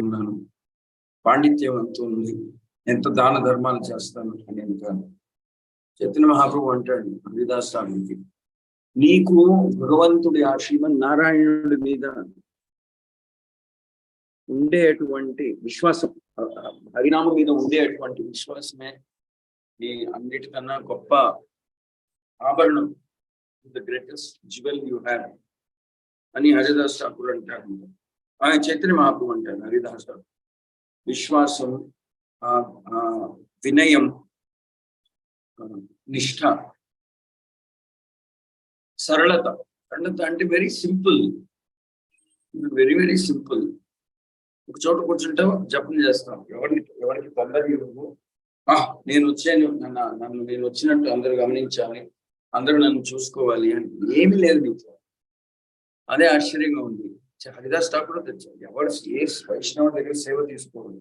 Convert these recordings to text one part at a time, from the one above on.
ఉన్నాను, పాండిత్యం అంతా ఉంది, ఎంత దాన ధర్మాలు చేస్తాను అని అంటాను. చైతన్య మహాప్రభు అంటాడు హరిదాస్ ఠాకూర్కి, నీకు భగవంతుడి ఆ శ్రీమన్నారాయణుడి మీద ఉండేటువంటి విశ్వాసం, హరినామం మీద ఉండేటువంటి విశ్వాసమే నీ అన్నిటికన్నా గొప్ప ఆభరణం, the greatest jewel you have అని హరిదాస్ ఠాకూర్ అంటారు. ఆయన చైతన్య మహాప్రభు అంటారు హరిదాస్ ఠాకూర్, విశ్వాసం, వినయం, నిష్ఠ, సరళత. సరళత అంటే very simple, very very simple. ఒక చోట కూర్చుంటావు, జపం చేస్తాం, ఎవరికి తొందర ఇవ్వవు. నేను వచ్చాను, నేను వచ్చినట్టు అందరూ గమనించాలి, అందరూ నన్ను చూసుకోవాలి అని ఏమీ లేదు నీకు. అదే ఆశ్చర్యంగా ఉంది. హరిదాస్ ఠాకూర్ తెచ్చారు, ఎవరు ఏ వైష్ణవ దగ్గర సేవ తీసుకోవాలి,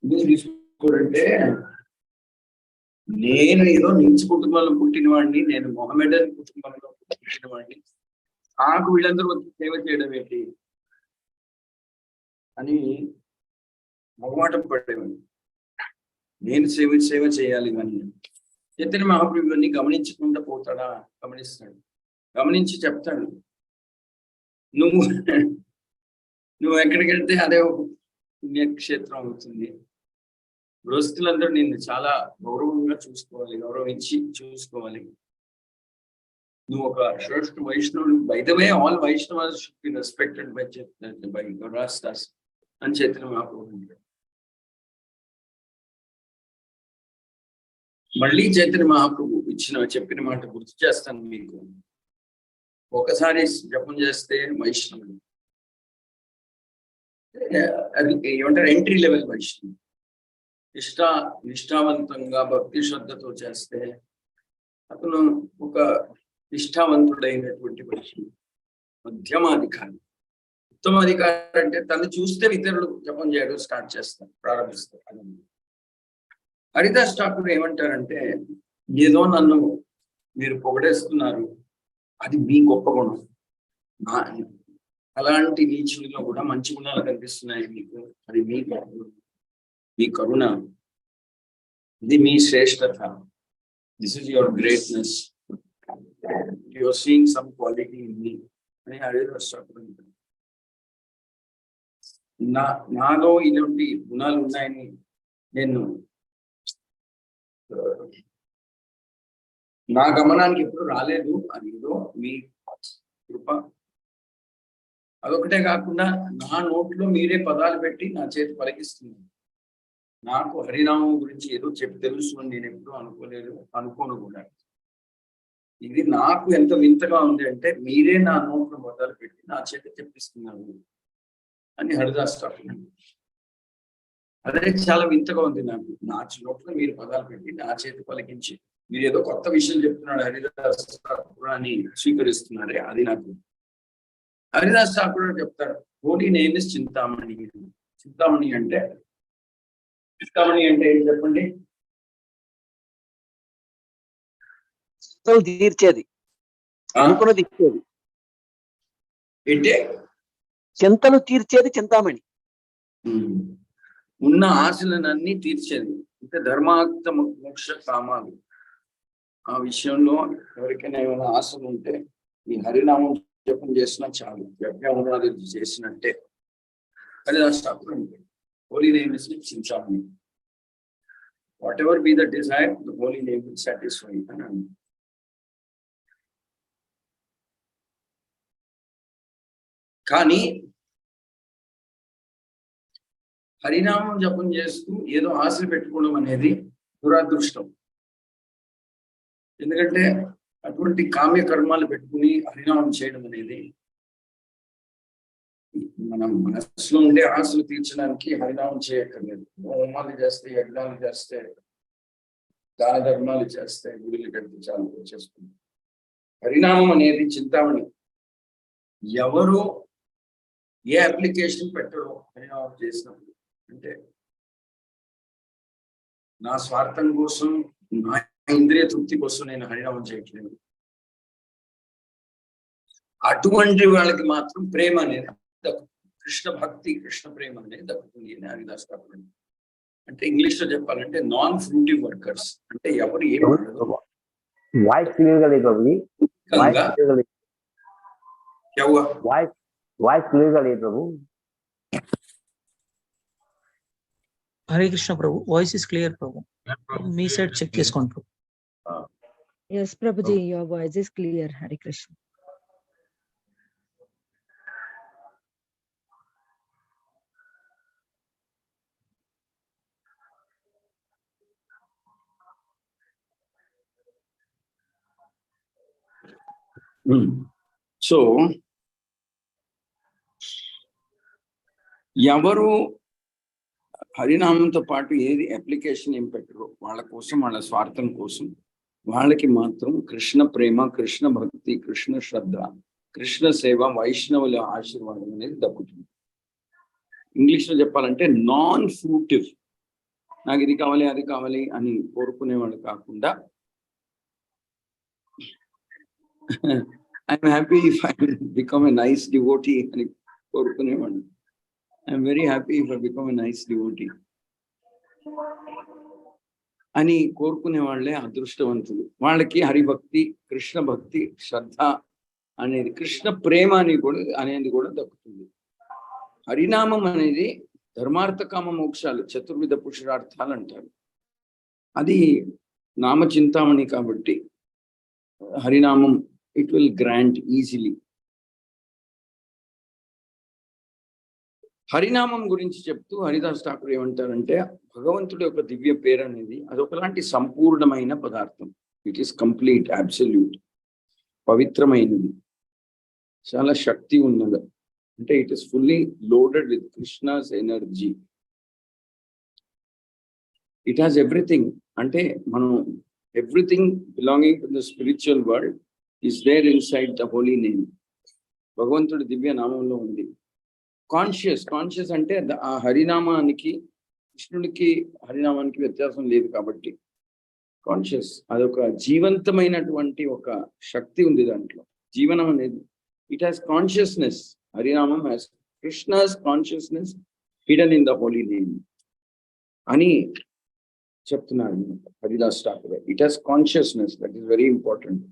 ఎందుకు తీసుకోరంటే, నేను ఏదో నీచు కుటుంబంలో పుట్టిన వాడిని, నేను మొహమెడన్ కుటుంబంలో పుట్టిన వాడిని, నాకు వీళ్ళందరూ వచ్చి సేవ చేయడం ఏంటి అని మొహమాటం పడేవాడిని. నేను సేవ చేయాలి కానీ చైతన్య మహాప్రభు ఇవన్నీ గమనించకుండా పోతాడా? గమనిస్తాడు, గమనించి చెప్తాడు, నువ్వు ఎక్కడికి వెళ్తే అదే ఒక పుణ్యక్షేత్రం అవుతుంది. గృహస్థులందరూ నిన్ను చాలా గౌరవంగా చూసుకోవాలి, గౌరవించి చూసుకోవాలి. నువ్వు ఒక శ్రేష్ఠ వైష్ణవుడు. By the way, all Vaishnavas should be respected by గౌరవాస్తాస్ అని చైతన్య మహాప్రభు అంటాడు. మళ్ళీ చైతన్య మహాప్రభు చెప్పిన మాట గుర్తు చేస్తాను మీకు. ఒకసారి జపం చేస్తే వైష్ణవుడు, అది ఏమంటారు, ఎంట్రీ లెవెల్ వైష్ణవుడు. నిష్ఠావంతంగా భక్తి శ్రద్ధతో చేస్తే అతను ఒక నిష్ఠావంతుడైనటువంటి వైష్ణవుడు. మధ్యమాధికారి, ఉత్తమాధికారి అంటే తను చూస్తే ఇతరులు జపం చేయడం స్టార్ట్ చేస్తారు, ప్రారంభిస్తారు. హరిదాస్ ఠాకూర్ ఏమంటారంటే, ఏదో నన్ను మీరు పొగడేస్తున్నారు, అది మీ గొప్ప గుణం, అలాంటి నీచుల్లో కూడా మంచి గుణాలు కనిపిస్తున్నాయి మీకు, అది మీ కరుణ, ఇది మీ శ్రేష్టత, this is your greatness, your seeing some quality in me అని హరిదాస్ ఠాకూర్ అంటారు. నాలో ఇలాంటి గుణాలు ఉన్నాయని నేను నా గమనానికి ఎప్పుడు రాలేదు, అది ఏదో మీ కృప. అదొకటే కాకుండా నా నోట్లో మీరే పదాలు పెట్టి నా చేతి పలికిస్తున్నాను. నాకు హరినామం గురించి ఏదో చెప్పి తెలుసు అని నేను ఎప్పుడూ అనుకోను కూడా. ఇది నాకు ఎంత వింతగా ఉంది అంటే, మీరే నా నోట్లో పదాలు పెట్టి నా చేతి చెప్పిస్తున్నారు అని హరిదాస్ ఠాకూర్. అదే చాలా వింతగా ఉంది నాకు. నా నోట్లో మీరు పదాలు పెట్టి నా చేతి పలికించి మీరు ఏదో కొత్త విషయం చెప్తున్నాడు హరిదాస్ ఠాకూర్ అని స్వీకరిస్తున్నారే, అది నాకు. హరిదాస్ ఠాకూర్ చెప్తాడు, holy name is Chintamani. Chintamani అంటే ఏం చెప్పండి? తీర్చేది, అనుకున్నది ఇచ్చేది. ఏంటే? చింతలు తీర్చేది చింతామణి. ఉన్న ఆశలనన్నీ తీర్చేది, అంటే ధర్మార్థ మోక్ష కామాలు. ఆ విషయంలో ఎవరికైనా ఏమైనా ఆశలు ఉంటే ఈ హరినామం జపం చేసినా చాలు, యజ్ఞోపవాదాలు చేసినట్టే. హరిదాస్ ఠాకూర్ అంటే holy name is Chintamani. What ever be the desire, the holy name will satisfy అని అన్నారు. కానీ హరినామం జపం చేస్తూ ఏదో ఆశలు పెట్టుకోవడం అనేది దురాదృష్టం. ఎందుకంటే అటువంటి కామ్య కర్మాలు పెట్టుకుని హరినామం చేయడం అనేది, మనం మనసులో ఉండే ఆశలు తీర్చడానికి హరినామం చేయక్కర్లేదు. హోమాలు చేస్తే, యజ్ఞాలు చేస్తే, దాన ధర్మాలు చేస్తే, గుడిలు కడితే చాలు, చేసుకుంటాం. హరినామం అనేది చింతామణి. ఎవరు ఏ అప్లికేషన్ పెట్టరు హరినామం చేసినప్పుడు అంటే, నా స్వార్థం కోసం, నా ఇంద్రియ తృప్తి కోసం నేను హరినామం చేయట్లేదు. అటువంటి వాళ్ళకి మాత్రం ప్రేమ అనేది కృష్ణ భక్తి కృష్ణ ప్రేమ అనేది దక్కుతుంది అని హరిదాస్ ఠాకూర్. అంటే ఇంగ్లీష్ లో చెప్పాలంటే నాన్ ఫ్రూటివ్ వర్కర్స్, అంటే ఎవరు ఏం వాయిస్ క్లియర్ గా లేదు ప్రభు. వాయిస్ క్లియర్ గా లేదు Prabhu. Hare Krishna Prabhu, voice is clear Prabhu. మీ సైడ్ చెక్ చేసుకోండి Prabhu. Yes, Prabhuji, your voice is clear. Hare Krishna. So ఎవరు హరినామంతో పాటు ఏది అప్లికేషన్ ఏం పెట్టరు, వాళ్ళ కోసం, వాళ్ళ స్వార్థం కోసం, వాళ్ళకి మాత్రం కృష్ణ ప్రేమ, కృష్ణ భక్తి, కృష్ణ శ్రద్ధ, కృష్ణ సేవ, వైష్ణవుల ఆశీర్వాదం అనేది దక్కుతుంది. ఇంగ్లీష్లో చెప్పాలంటే నాన్ ఫ్రూటివ్, నాకు ఇది కావాలి అది కావాలి అని కోరుకునేవాళ్ళు కాకుండా, I'm happy if I become a nice devotee అని కోరుకునేవాళ్ళు. I'm very happy if I become a nice devotee అని కోరుకునే వాళ్ళే అదృష్టవంతులు. వాళ్ళకి హరిభక్తి, కృష్ణ భక్తి, శ్రద్ధ అనేది, కృష్ణ ప్రేమ అనేది కూడా దక్కుతుంది. హరినామం అనేది ధర్మార్థ కామ మోక్షాలు, చతుర్విధ పురుషార్థాలు అంటారు. అది నామచింతామణి కాబట్టి హరినామం ఇట్ విల్ గ్రాంట్ ఈజీలీ. హరినామం గురించి చెప్తూ హరిదాస్ ఠాకూర్ ఏమంటారంటే, భగవంతుడి యొక్క దివ్య పేరు అనేది అదొకలాంటి సంపూర్ణమైన పదార్థం. ఇట్ ఈస్ కంప్లీట్, అబ్సల్యూట్, పవిత్రమైనది, చాలా శక్తి ఉన్నది. అంటే it is fully loaded with Krishna's energy. It has everything. అంటే మనం everything belonging to the spiritual world is there inside the holy name. భగవంతుడి దివ్య నామంలో ఉంది. కాన్షియస్ అంటే ఆ హరినామానికి, కృష్ణుడికి హరినామానికి వ్యత్యాసం లేదు కాబట్టి కాన్షియస్, అదొక జీవంతమైనటువంటి ఒక శక్తి ఉంది దాంట్లో, జీవనం అనేది. It has consciousness. హరినామం has Krishna's consciousness hidden in the holy name అని చెప్తున్నారు Haridas Thakur. It has consciousness, that is very important.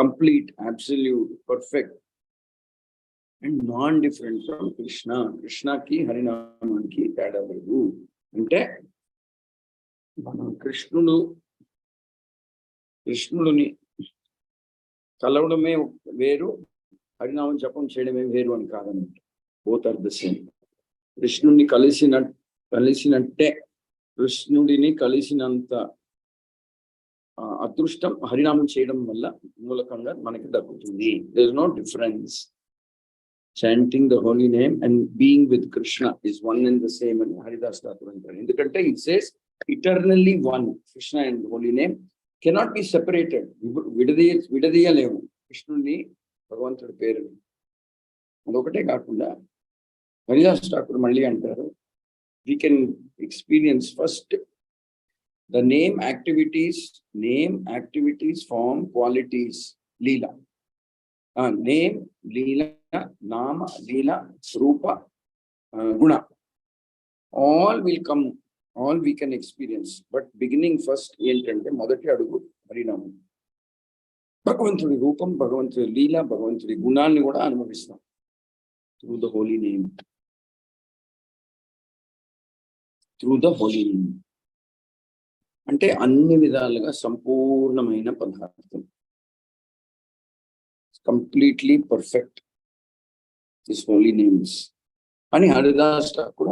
Complete, absolute, perfect and non different from Krishna. కృష్ణకి హరినామానికి తేడా లేదు. అంటే మనం కృష్ణుడిని కలవడమే వేరు, హరినామం జపం చేయడమే వేరు అని కాదన్నమాట. Both are the same. కృష్ణుడిని కలిసినట్టే, కృష్ణుడిని కలిసినంత అదృష్టం హరినామం చేయడం వల్ల మూలకంగా మనకి దక్కుతుంది. There is no difference. Chanting the holy name and being with Krishna is one and the same అని హరిదాస్ ఠాకూర్ అంటారు. ఎందుకంటే it says eternally one. Krishna and holy name cannot be separated. విడదీయలేము కృష్ణుడిని, భగవంతుడి పేరుని. అదొకటే కాకుండా హరిదాస్ ఠాకూర్ మళ్ళీ అంటారు, we can experience first the name activities form qualities leela. Name, leela, nama, leela, rupa, guna, all will come, all we can experience. But beginning first ఏంటంటే మొదటి అడుగు హరినామం. భగవంతుడి రూపం, భగవంతుడి లీల, భగవంతుడి గుణాన్ని కూడా అనుభవిస్తాం త్రూ ద హోలీ నేమ్. అంటే అన్ని విధాలుగా సంపూర్ణమైన పదార్థం. Completely perfect this holy names అని హరిదాస్ ఠాకూర్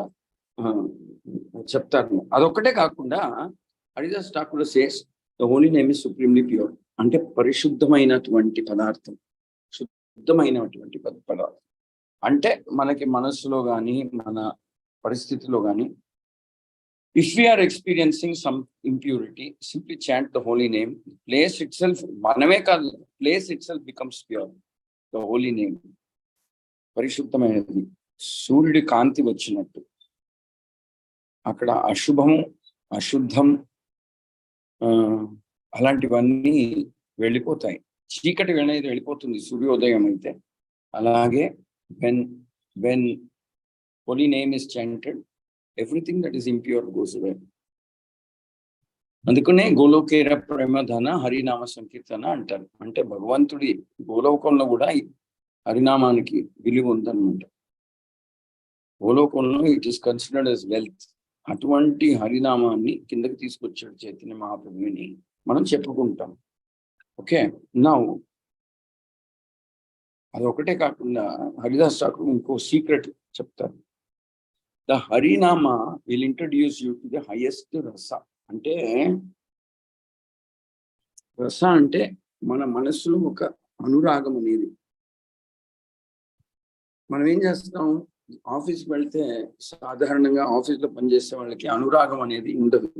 చెప్తారు. అదొక్కటే కాకుండా Haridas Thakur says the holy name is supremely pure. అంటే పరిశుద్ధమైనటువంటి పదార్థం, శుద్ధమైనటువంటి పదార్థం. అంటే మనకి మనస్సులో కానీ మన పరిస్థితిలో కానీ if we are experiencing some impurity, simply chant the holy name. Place itself, maname kaadu, place itself becomes pure. The holy name పరిశుద్ధమైనది, సూర్యుడి కాంతి వచ్చినట్టు. అక్కడ అశుభము, అశుద్ధం అలాంటివన్నీ వెళ్ళిపోతాయి. చీకటి అనేది వెళ్ళిపోతుంది సూర్యోదయం అయితే. అలాగే when holy name is chanted, everything that is impure goes away. అందుకనే గోలోకేర ప్రేమధన హరినామ సంకీర్తన అంటారు. అంటే భగవంతుడి గోలోకంలో కూడా హరినామానికి విలువ ఉందన్నమాట. గోలోకంలో it is considered as wealth. అటువంటి హరినామాన్ని కిందకి తీసుకొచ్చాడు చైతన్య మహాప్రభుని మనం చెప్పుకుంటాం. ఓకే, నౌ అదొకటే కాకుండా హరిదాస్ ఠాకూర్ ఇంకో సీక్రెట్ చెప్తారు. ద హరినామ will introduce you to the highest రస. అంటే రస అంటే మన మనసులో ఒక అనురాగం అనేది. మనం ఏం చేస్తాం, ఆఫీస్కి వెళ్తే సాధారణంగా ఆఫీస్లో పనిచేసే వాళ్ళకి అనురాగం అనేది ఉండదు.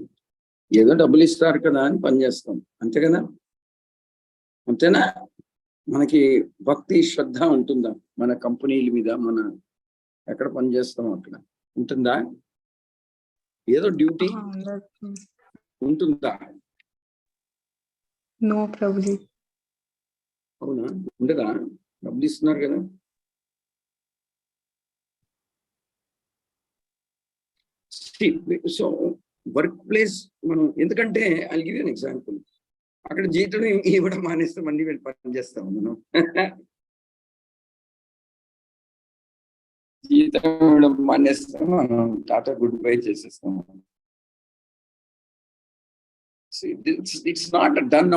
ఏదో డబ్బులు ఇస్తారు కదా అని పనిచేస్తాం, అంతే కదా, అంతేనా? మనకి భక్తి శ్రద్ధ ఉంటుందా మన కంపెనీల మీద, మన ఎక్కడ పనిచేస్తాం అక్కడ ఉంటుందా? ఏదో డ్యూటీ ఉంటుందా? నో ప్రభుజీ. అవునా, ఉండదా? డబ్బులు ఇస్తున్నారు కదా. సో వర్క్ ప్లేస్ మనం ఎందుకంటే I give U an example. అక్కడ జీతం ఇవ్వడం మానేస్తాం, అన్ని వెళ్ళి పని చేస్తాం మనం. జీతం ఇవ్వడం మానేస్తాం మనం, టాటా గుడ్ బై చేసేస్తాం. It's not done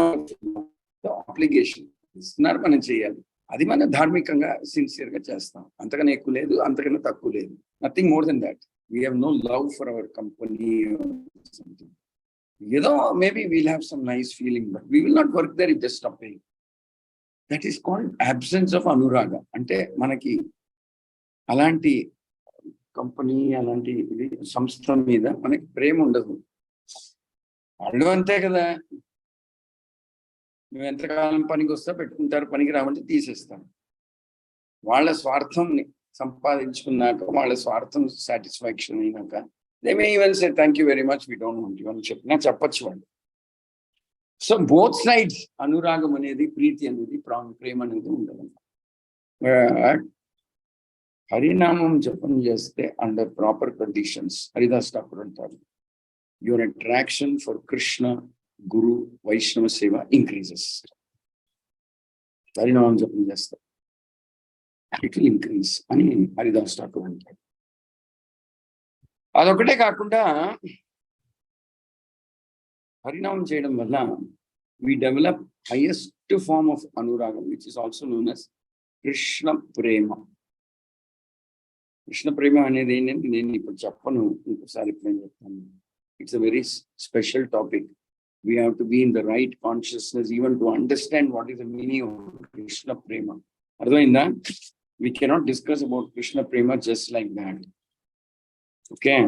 obligation. ఇస్తున్నారు, మనం చేయాలి. అది మనం ధార్మికంగా సిన్సియర్ గా చేస్తాం. అంతకన్నా ఎక్కువ లేదు, అంతకన్నా తక్కువ లేదు. Nothing more than that. We have no love for our company or something. Maybe we'll have some nice feeling, but we will not work there if they stop paying. That is called absence of anuraga. Ante manaki alanti company, alanti samstha meeda manaki prema undadu. Allu ante kada, మేము ఎంతకాలం పనికి వస్తా పెట్టుకుంటారు, పనికి రావంటే తీసేస్తాం. వాళ్ళ స్వార్థం సంపాదించుకున్నాక, వాళ్ళ స్వార్థం సాటిస్ఫాక్షన్ అయినాక they may even say thank you very much, we don't want you అని చెప్పినా చెప్పచ్చు వాళ్ళు. సో బోత్ సైడ్స్ అనురాగం అనేది, ప్రీతి అనేది, ప్రేమ అనేది ఉండదు. హరినామం జపం చేస్తే under proper conditions, Haridas Thakur అంటారు, యువర్ అట్రాక్షన్ ఫర్ కృష్ణ, గురు, వైష్ణవ సేవ ఇంక్రీజెస్. హరినామం జపం చేస్తే ఇట్ విల్ ఇంక్రీజ్ అని హరిదాస్ ఠాకూర్ అంటారు. అదొకటే కాకుండా హరినామం చేయడం వల్ల we develop highest form of anuragam, which is also known as Krishna Prema. Krishna Prema అనేది ఏంటంటే నేను ఇప్పుడు చెప్పను, ఇంకోసారి ఎప్పుడైనా చెప్తాను. It's a very special topic. We have to be in the right consciousness even to understand what is the meaning of Krishna Prema. అర్థమైందా? We cannot discuss about Krishna Prema just like that. Okay.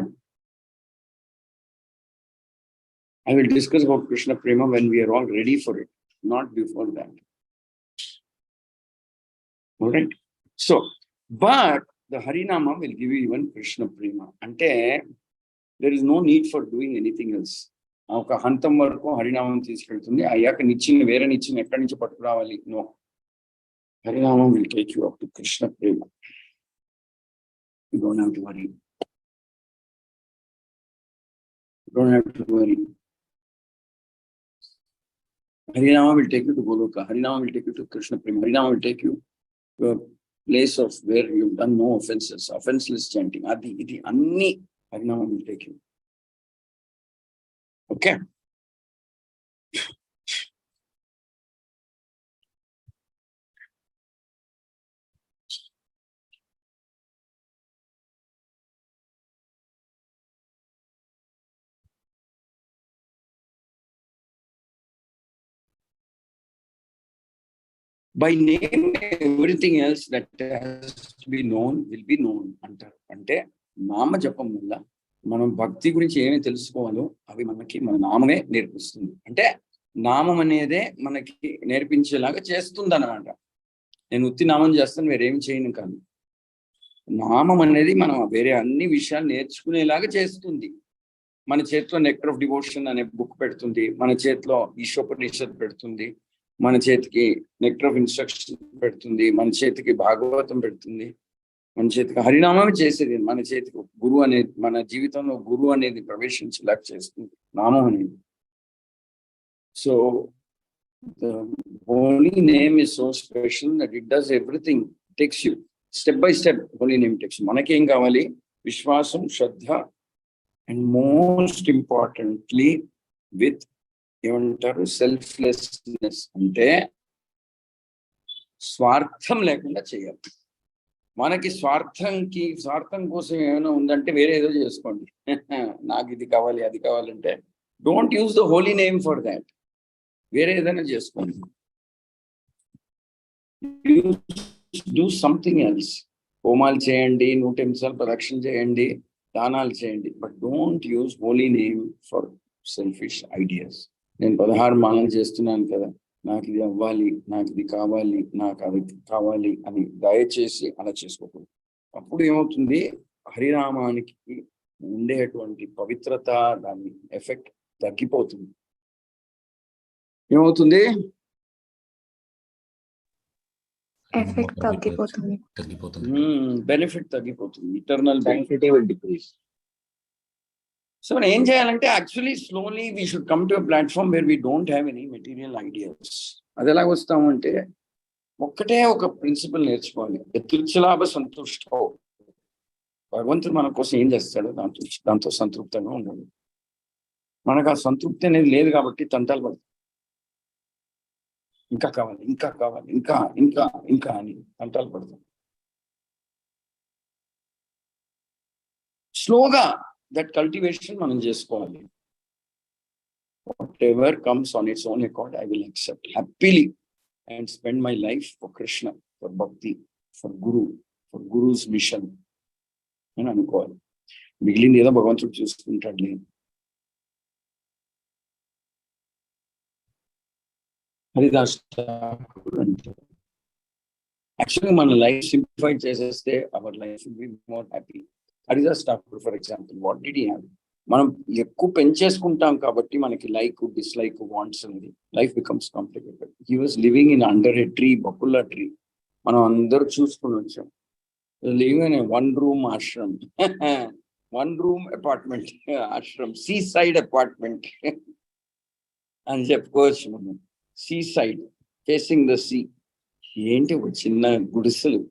I will discuss about Krishna Prema when we are all ready for it, not before that. All right. So, but the Harinama will give you even Krishna Prema. Ante there is no need for doing anything else. ఒక హంతం వరకు హరినామం తీసుకెళ్తుంది. అయ్యాక నిచ్చిన వేరే నిచ్చిన ఎక్కడి నుంచి పట్టుకురావాలి? No. Harinama will take you up to Krishna Prema. You don't have to worry. You don't have to worry. Harinama will take you to Goloka. Harinama will take you to Krishna Prema. Harinama will take you to a place of where you've done no offenses, offenseless chanting. Adi, iti, anni Harinama will take you. Okay. By name, everything else that has to be known will be known అంటారు. అంటే నామ జపం వల్ల మనం భక్తి గురించి ఏమి తెలుసుకోవాలో అవి మనకి మన నామమే నేర్పిస్తుంది. అంటే నామం అనేదే మనకి నేర్పించేలాగా చేస్తుంది అన్నమాట. నేను ఉత్తి నామం చేస్తాను, వేరేం చేయను కాదు. నామం అనేది మనం వేరే అన్ని విషయాలు నేర్చుకునేలాగా చేస్తుంది. మన చేతిలో నెక్టర్ ఆఫ్ డివోషన్ అనే బుక్ పెడుతుంది, మన చేతిలో ఈశోపనిషత్ పెడుతుంది, మన చేతికి నెక్టర్ ఆఫ్ ఇన్స్ట్రక్షన్ పెడుతుంది, మన చేతికి భాగవతం పెడుతుంది. మన చేతికి హరినామమే చేసేది, మన చేతికి గురువు అనేది, మన జీవితంలో గురువు అనేది ప్రవేశించేలా చేస్తుంది నామం అనేది. So the holy name is so special that it does everything, takes you step by step. Holy name takes you. మనకేం కావాలి? విశ్వాసం, శ్రద్ధ, అండ్ మోస్ట్ ఇంపార్టెంట్లీ విత్ ఏమంటారు సెల్ఫ్లెస్నెస్, అంటే స్వార్థం లేకుండా చేయాలి. మనకి స్వార్థం కోసం ఏమైనా ఉందంటే వేరే ఏదో చేసుకోండి. నాకు ఇది కావాలి అది కావాలంటే don't use the holy name for that. వేరే ఏదైనా చేసుకోండి. Do something else. హోమాలు చేయండి, 108 నిమిషాలు ప్రదక్షిణ చేయండి, దానాలు చేయండి, but don't use holy name for selfish ideas. నేను 16 మాలలు చేస్తున్నాను కదా, నాకు ఇది అవ్వాలి, నాకు ఇది కావాలి, నాకు అది కావాలి అని దయచేసి అలా చేసుకోకూడదు. అప్పుడు ఏమవుతుంది? హరినామానికి ఉండేటువంటి పవిత్రత, దాని ఎఫెక్ట్ తగ్గిపోతుంది. ఏమవుతుంది? ఎఫెక్ట్ తగ్గిపోతుంది, బెనిఫిట్ తగ్గిపోతుంది, eternal sanctity will decrease. So మనం ఏం చేయాలంటే actually slowly we should come to a platform where we don't have any material ideas. అది ఎలాగ వస్తామంటే ఒక్కటే ఒక ప్రిన్సిపల్ నేర్చుకోవాలి. ఎదుర్చలాభ సంతుష్ట. భగవంతుడు మన కోసం ఏం చేస్తాడో దాంతో సంతృప్తంగా ఉండాలి. మనకు ఆ సంతృప్తి అనేది లేదు కాబట్టి తంటాలు పడతాయి. ఇంకా కావాలి, ఇంకా కావాలి, ఇంకా ఇంకా ఇంకా అని తంటాలు పడతాం. స్లోగా that cultivation మనం చేసుకోవాలి. Whatever comes on its own accord, I will accept happily and spend my life for Krishna, for Bhakti, for Guru's mission అని అనుకోవాలి. మిగిలింది ఏదో భగవంతుడు చూసుకుంటాడులే. హరిదాస్ అంటే యాక్చువల్గా మన లైఫ్ సింప్లిఫై చేసేస్తే our life will be more happy. Haridas Thakur for example, what did he have? మనం ఎక్కువ పెంచేసుకుంటాం కాబట్టి మనకి లైక్, డిస్లైక్, వాంట్స్ ఉంది. Life becomes complicated. He was living in under a tree, బకుల్లా ట్రీ. మనం అందరూ చూసుకుని వచ్చాం. Living in 1 room ashram, 1 room apartment ashram, sea side apartment అని చెప్పుకోవచ్చు మనం. Sea side facing the sea. ఏంటి ఒక చిన్న గుడిసెలు.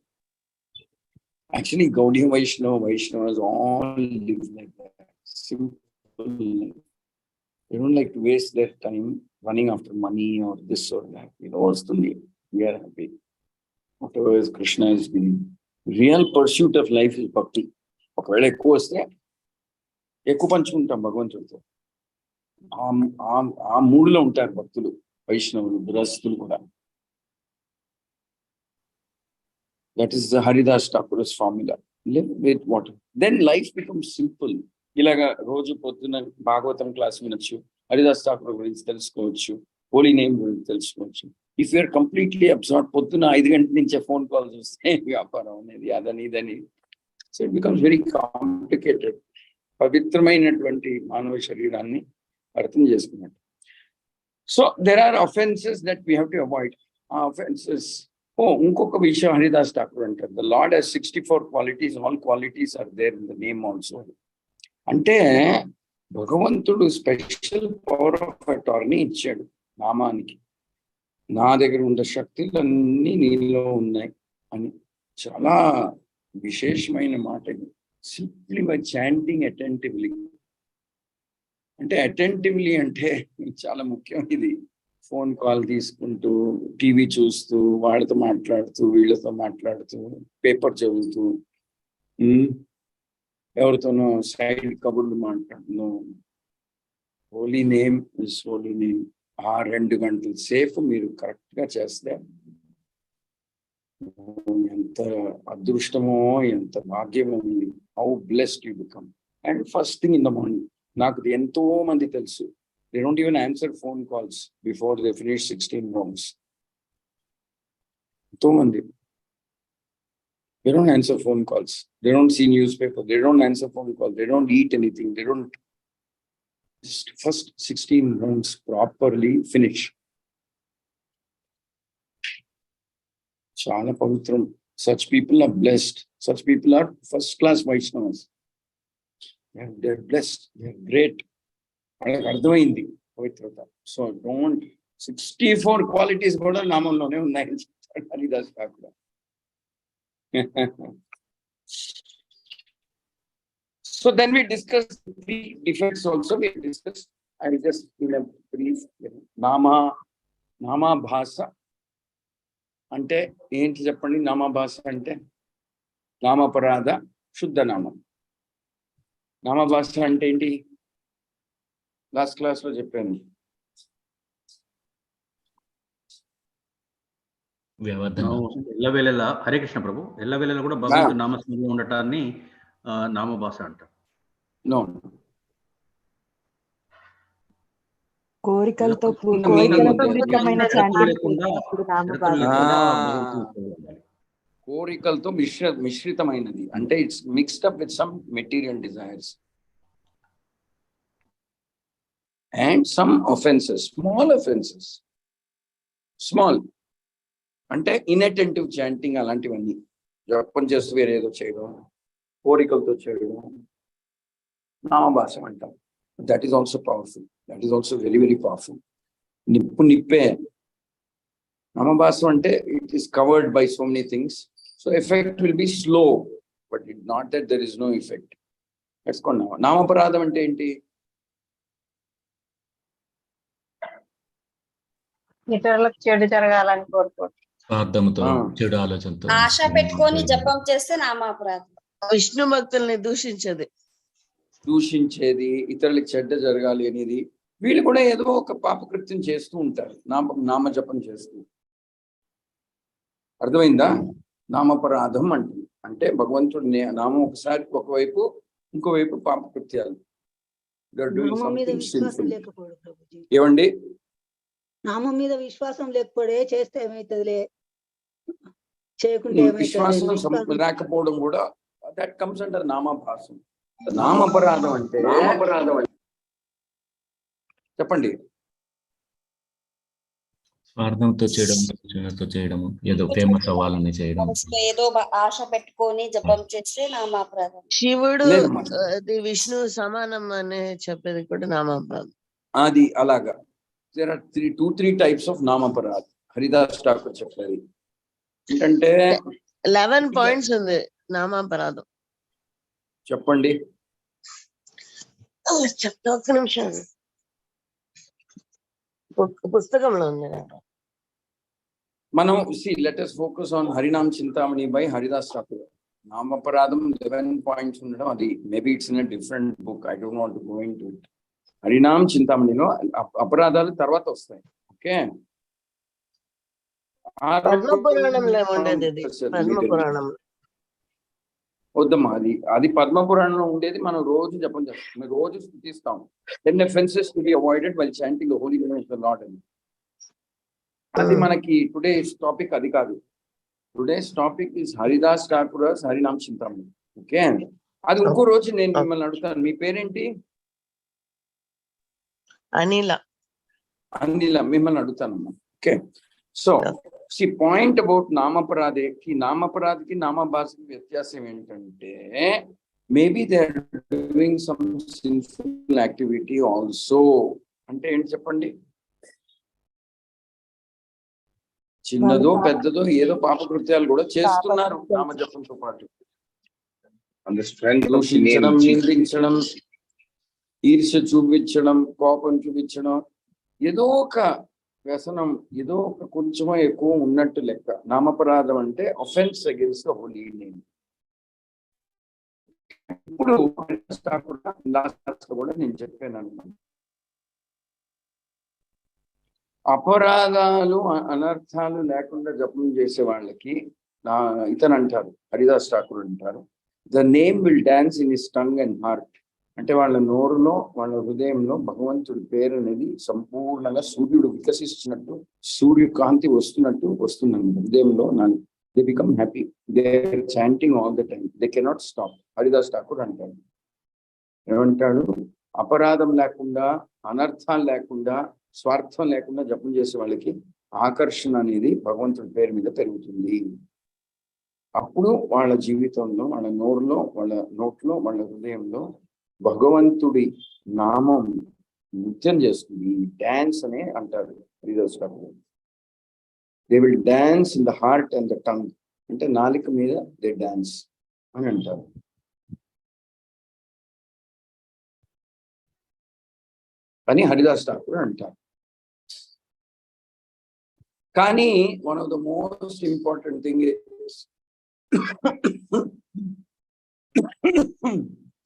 Actually, Gaudiya Vaishnavas all live like that. Simple life. They don't like to waste their time running after money or this or that. What's the need? We are happy. Whatever is Krishna is giving. Real pursuit of life is bhakti. ఒకవేళ ఎక్కువ వస్తే ఎక్కువ పంచుకుంటాం భగవంతుడితో. ఆ మూడులో ఉంటారు భక్తులు, వైష్ణవులు, గృహస్థులు కూడా. That is the Haridas Thakur's formula. Live with water. Then life becomes simple. ఇలాగా రోజు పొద్దున భాగవతం క్లాస్ వినొచ్చు, హరిదాస్ ఠాకూర్ గురించి తెలుసుకోవచ్చు, హోలీ నేమ్ గురించి తెలుసుకోవచ్చు. ఇఫ్ యూఆర్ కంప్లీట్లీ అబ్జార్బ్, పొద్దున 5 గంటల నుంచే ఫోన్ కాల్స్ వస్తే వ్యాపారం అనేది అదని ఇదని. So it becomes very complicated. పవిత్రమైనటువంటి మానవ శరీరాన్ని అర్థం చేసుకున్నట్టు. So there are offenses that we have to avoid. ఆ అఫెన్సెస్ ఇంకొక విషయం హరిదాస్ ఠాకూర్ అంటారు, the lord has 64 qualities, all qualities are there in the name also. అంటే భగవంతుడు స్పెషల్ పవర్ ఆఫ్ అటార్నీ ఇచ్చాడు నామానికి. నా దగ్గర ఉన్న శక్తులన్నీ నీలో ఉన్నాయి అని చాలా విశేషమైన మాట ఇది. Simply by chanting attentively. అంటే అటెంటివ్లీ అంటే చాలా ముఖ్యం ఇది. ఫోన్ కాల్ తీసుకుంటూ, టీవీ చూస్తూ, వాళ్ళతో మాట్లాడుతూ, వీళ్ళతో మాట్లాడుతూ, పేపర్ చదువుతూ, ఎవరితోనో సైడ్ కబుర్లు మాట్లాడుతూ. Holy name is holy name. ఆ 2 గంటల సేపు మీరు కరెక్ట్గా చేస్తే ఎంత అదృష్టమో, ఎంత భాగ్యమో ఉంది. How blessed you become. And first thing in the morning, నాకు ఎంతో మంది తెలుసు, they don't even answer phone calls before they finish 16 rounds. ఎంతో మంది they don't answer phone calls, they don't see newspaper, they don't answer phone calls, they don't eat anything, they don't. Just first 16 rounds properly finish. చాలా పవిత్రం. Such people are blessed. Such people are first class Vaishnavas. They're blessed. They're great. వాళ్ళకి అర్థమైంది పవిత్రత. So don't 64 qualities కూడా నామంలోనే ఉన్నాయని చెప్తాడు Haridas Thakur. So then we discussed the defects also. We discussed. I will just give a brief. Nama భాష అంటే ఏంటి చెప్పండి? నామా భాష అంటే నామపరాధ శుద్ధ నామం. నామా భాష అంటే ఏంటి? లాస్ట్ క్లాస్ లో చెప్పాను. ఎల్లవేళలా హరే కృష్ణ ప్రభు, ఎల్లవేళలా కూడా భగవంతుడి నామస్మరణ ఉండటాన్ని నామభాష అంటారు. నో, కోరికలతో కోరికలతో మిశ్రితమైనది అంటే it's mixed up with some material desires and some offenses, small అంటే ఇన్అటెంటివ్ చాంటింగ్, అలాంటివన్నీ జపం చేస్తూ వేరేదో చేయడం, కోరికలతో చేయడం నామభాష అంటాం. That is also powerful. That is also very very powerful. నిప్పే నామభాష అంటే it is covered by so many things. So effect will be slow, but it not that there is no effect. తెలుసుకోండి. నామపరాధం అంటే ఏంటి? ఇతరులకు చెడు జరగాలని కోరుకోవడం, స్వార్థంతో, చెడు ఆలోచనతో ఆశ పెట్టుకొని జపం చేస్తే నామాపరాధం. విష్ణు భక్తుల్ని దూషించేది, ఇతరులకు చెడ్డ జరగాలి అనేది, వీళ్ళు కూడా ఏదో ఒక పాపకృత్యం చేస్తూ ఉంటారు నామ జపం చేస్తూ. అర్థమైందా? నామపరాధం అంటుంది అంటే భగవంతుడి నామం ఒకసారి ఒకవైపు, ఇంకోవైపు పాపకృత్యాలు. ఏమండి? నామం మీద విశ్వాసం లేకపోతే చేస్తే ఏమైతుందిలే, చేయకుంటే విశ్వాసం లేకపోవడం కూడా దట్ కమ్స్ అండర్ నామభాసం. నామపరాధం అంటే చెప్పండి. స్వార్థంతో చేయడం, ఏదో ఫేమస్ అవ్వాలని చేయడం, ఏదో ఆశ పెట్టుకొని జపం చేస్తే నామాపరాధం. శివుడు విష్ణు సమానం అని చెప్పేది కూడా నామాపరాధం. అది అలాగా. There are three types of నామపరాధ. Haridas Thakur చెప్పారు. ఏంటంటే 11 పాయింట్స్ ఉంది నామాపరాధం. చెప్పండి. చెప్తా, ఒక్క నిమిషం. పుస్తకంలో ఉంది. మనం let us focus on Harinam Chintamani by Haridas Thakur. నామపరాధం 11 పాయింట్స్ ఉండడం, అది maybe it's in a different book. I don't want to go into it. Harinam చింతామణిలో అపరాధాలు తర్వాత వస్తాయి. ఓకే, వద్దమ్మా, అది పద్మపురాణంలో ఉండేది. మనం రోజు జపం చేస్తాం, రోజు స్థుతిస్తాం. 10 offenses to be avoided while chanting the holy name of the Lord. అది మనకి టుడేస్ టాపిక్ అది కాదు. Today's topic is Haridas Thakur Harinam Chintamani. Okay, అది ఇంకో రోజు నేను మిమ్మల్ని అడుగుతాను. మీ పేరేంటి? అనిల. మిమ్మల్ని అడుగుతానమ్మా. Okay, so see point about నామపరాధికి నామభాషకి వ్యత్యాసం ఏంటంటే, maybe they are doing some sinful activity also. అంటే ఏంటి చెప్పండి? చిన్నదో పెద్దదో ఏదో పాపకృత్యాలు కూడా చేస్తున్నారు నామజపంతో పాటు. దూషించడం, నిందించడం, ఈర్ష్య చూపించడం, కోపం చూపించడం, ఏదో ఒక వ్యసనం, ఏదో ఒక కొంచెమో ఎక్కువ ఉన్నట్టు లెక్క. నామపరాధం అంటే offence against the holy name. ఇప్పుడు లాస్ట్ కూడా నేను చెప్పాను అన్నమాట, అపరాధాలు అనర్థాలు లేకుండా జపం చేసే వాళ్ళకి ఇతను అంటారు, హరిదాస్ ఠాకూర్ అంటారు, the name will dance in his tongue and heart. అంటే వాళ్ళ నోరులో, వాళ్ళ హృదయంలో భగవంతుడి పేరు అనేది సంపూర్ణంగా సూర్యుడు వికసిస్తున్నట్టు, సూర్యకాంతి వస్తున్నట్టు వస్తుందండి హృదయంలో. They become happy, they are chanting all the time, they cannot stop. Haridas Thakur అంటాడు. ఏమంటాడు? అపరాధం లేకుండా, అనర్థాలు లేకుండా, స్వార్థం లేకుండా జపం చేసే వాళ్ళకి ఆకర్షణ అనేది భగవంతుడి పేరు మీద పెరుగుతుంది. అప్పుడు వాళ్ళ జీవితంలో, వాళ్ళ నోరులో, వాళ్ళ నోట్లో, వాళ్ళ హృదయంలో భగవంతుడి నామం నృత్యం చేస్తుంది. డాన్స్ అనే అంటారు హరిదాస్ గారు. They will dance in the heart and the tongue, అంటే నాలిక మీద దే డాన్స్ అని అంటారు. అని హరిదాస్ ఠాకూర్ అంటారు. కానీ one of the most important thing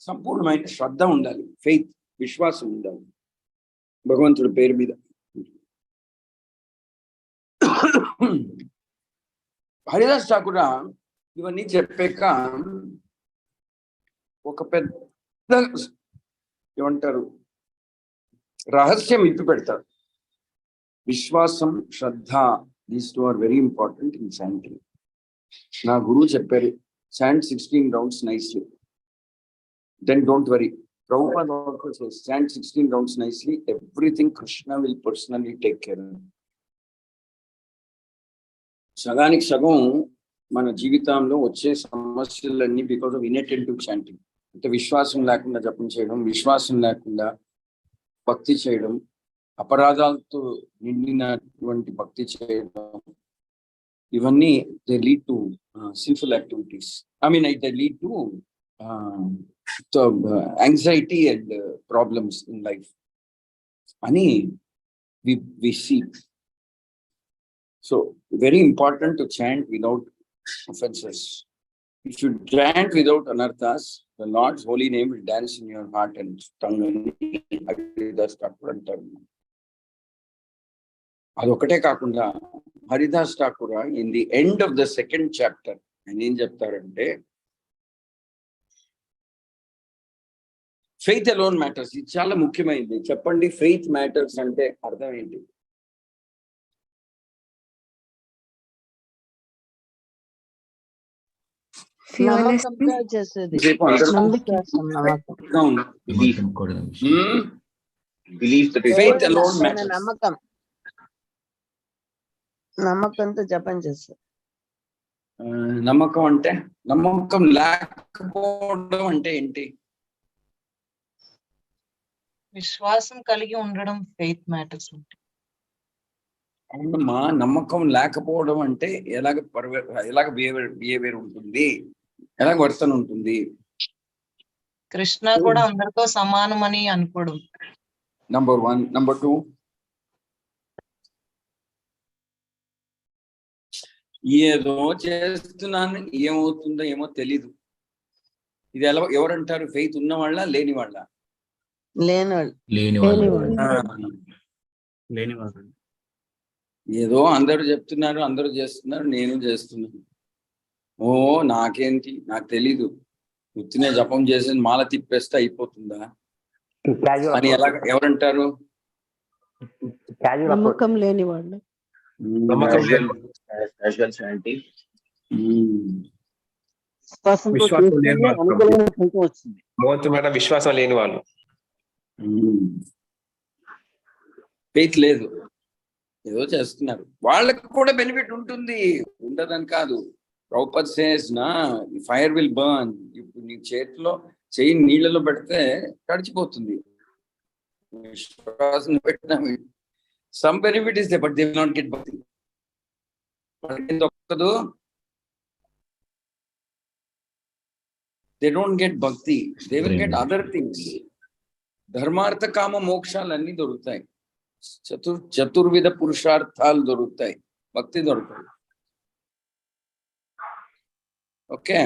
సంపూర్ణమైన శ్రద్ధ ఉండాలి, ఫెయిత్, విశ్వాసం ఉండాలి భగవంతుడి పేరు మీద. హరిదాస్ ఠాకూర్ ఇవన్నీ చెప్పాక ఒక పెద్ద ఏమంటారు రహస్యం ఇప్పి పెడతారు. విశ్వాసం, శ్రద్ధ, these two are very important in chanting. నా గురువు చెప్పారు, chant 16 rounds nicely, then don't worry. Prabhupada also says, chant 16 rounds nicely, everything Krishna will personally take care of. సగానికి సగం మన జీవితంలో వచ్చే సమస్యలన్నీ బికాస్ ఆఫ్ ఇన్అటెంటివ్ చాంటింగ్. అంటే విశ్వాసం లేకుండా జపం చేయడం, విశ్వాసం లేకుండా భక్తి చేయడం, అపరాధాలతో నిండినటువంటి భక్తి చేయడం, ఇవన్నీ they lead to sinful activities. I mean they lead to anxiety and problems in life. Ani we see. So very important to chant without offenses. If you chant without anarthas, the Lord's holy name will dance in your heart and tongue. Haridas Thakur antaru. Adokate kaakunda Haridas Thakur in the end of the second chapter and em cheptarante, faith alone matters. ఇది చాలా ముఖ్యమైనది. చెప్పండి, faith matters అంటే అర్థం ఏంటి? Faith alone matters. నమ్మకంతో జపం చేస్తారు. నమ్మకం అంటే, నమ్మకం లేకపోవడం అంటే ఏంటి? విశ్వాసం కలిగి ఉండడం ఫెయిత్ మ్యాటర్స్ ఉంటాయి. అవునమ్మా, నమ్మకం లేకపోవడం అంటే ఎలాగ బిహేవియర్ ఉంటుంది, ఎలాగ వర్తన ఉంటుంది? కృష్ణ కూడా అందరితో సమానమని అనుకోవడం నంబర్ 1. నంబర్ 2, ఏదో చేస్తున్నాను, ఏమవుతుందో ఏమో తెలీదు. ఇది ఎవరంటారు? ఫెయిత్ ఉన్న వాళ్ళ, లేని వాళ్ళ? ఏదో అందరూ చెప్తున్నారు, అందరూ చేస్తున్నారు, నేను చేస్తున్నాను. ఓ నాకేంటి, నాకు తెలీదు, ఉత్తినే జపం చేసి మాల తిప్పేస్తే అయిపోతుందా అని ఎవరంటారు? నమ్మకం లేని వాళ్ళు. విశ్వాసం లేని వాళ్ళు, ఫెయిత్ లేదు, ఏదో చేస్తున్నారు. వాళ్ళకి కూడా బెనిఫిట్ ఉంటుంది, ఉండదని కాదు. ప్రభుపాద్ సేస్ నా ఫైర్ విల్ బర్న్. ఇప్పుడు నీ చేతిలో చెయ్యి నీళ్ళలో పెడితే తడిచిపోతుంది. విశ్వాసం పెట్టినా some benefit is they, but they will not get భక్తి. దొక్కదు, దే డోంట్ గెట్ భక్తి, they will get other things. ధర్మార్థ కామ మోక్షాలన్నీ దొరుకుతాయి, చతుర్విధ పురుషార్థాలు దొరుకుతాయి, భక్తి దొరుకుతాయి. Okay,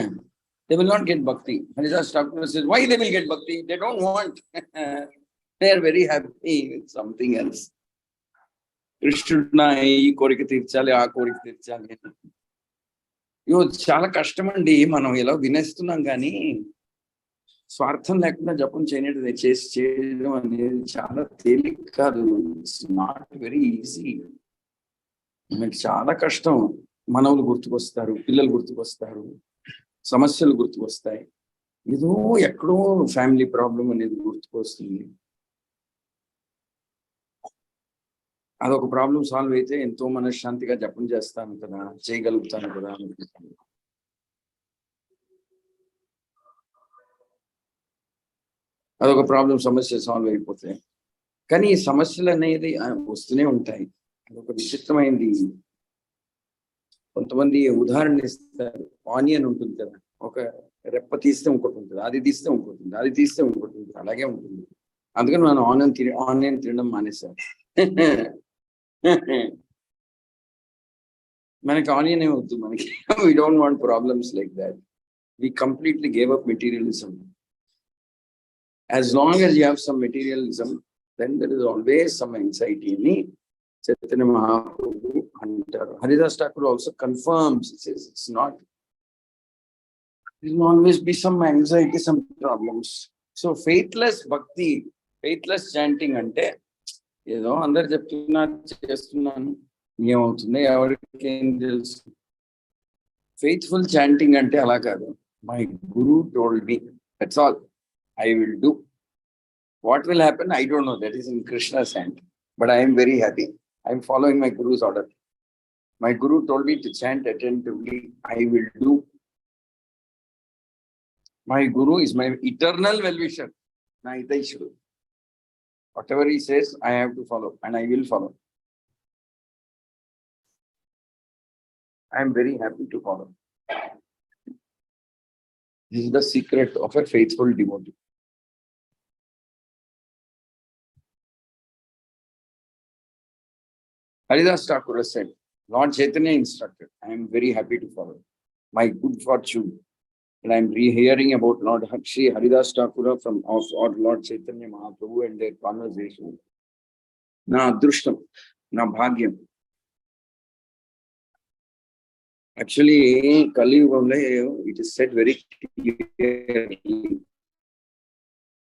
they will not get bhakti. Haridas Thakur says, why they will get bhakti? They don't want. They are very happy with something else. కృష్ణుడు ఈ కోరిక తీర్చాలి, ఆ కోరిక తీర్చాలి. చాలా కష్టం అండి. మనం ఎలా వినేస్తున్నాం కానీ స్వార్థం లేకుండా జపం చేయడం అనేది చాలా తేలిక కాదు. It's not very easy. మనకి చాలా కష్టం. మనవులు గుర్తుకొస్తారు, పిల్లలు గుర్తుకొస్తారు, సమస్యలు గుర్తుకొస్తాయి, ఏదో ఎక్కడో ఫ్యామిలీ ప్రాబ్లం అనేది గుర్తుకొస్తుంది. అదొక ప్రాబ్లం సాల్వ్ అయితే ఎంతో మనశ్శాంతిగా జపం చేస్తాను కదా, చేయగలుగుతాను కదా అనిపిస్తుంది. అదొక ప్రాబ్లం, సమస్య సాల్వ్ అయిపోతాయి. కానీ ఈ సమస్యలు అనేది వస్తూనే ఉంటాయి. అదొక విచిత్రమైనది. కొంతమంది ఉదాహరణ ఇస్తారు, ఆనియన్ ఉంటుంది కదా, ఒక రెప్ప తీస్తే ఇంకోటి ఉంటుంది, అది తీస్తే ఇంకోటి ఉంటుంది, అది తీస్తే ఇంకోటి ఉంటుంది, అలాగే ఉంటుంది. అందుకని మనం ఆనియన్ తినడం మానేశాం. మనకి ఆనియన్ వద్దు, మనకి we don't want problems like that. We completely gave up materialism. As long as you have some materialism, then there is always some anxiety in me. Chaitanya Mahaprabhu antaru. Haridas Thakur also confirms, he says it's not. There will always be some anxiety, some problems. So faithless bhakti, faithless chanting ante ఏదో అందరు చెప్తున్నారు, చేస్తున్నాను, ఏమవుతుంది ఎవరికి ఏం తెలుసు. Faithful chanting అంటే అలా కాదు. My Guru told me, that's all, I will do. What will happen I don't know, that is in Krishna's hand, but I'm very happy. I'm following my gurus order. My Guru told me to chant attentively, I will do. My Guru is my eternal well-wisher, నా హితైషుడు. Whatever he says, I have to follow, and I will follow. I am very happy to follow. This is the secret of a faithful devotee. Haridas Thakur said, Lord Chaitanya instructed, I am very happy to follow. My good fortune. And I am re-hearing about Lord Shri Haridas Thakur or Lord Chaitanya Mahaprabhu and their conversation. Na adrushtam, na bhagyam. Actually, Kali Yugamlo, it is said very clearly.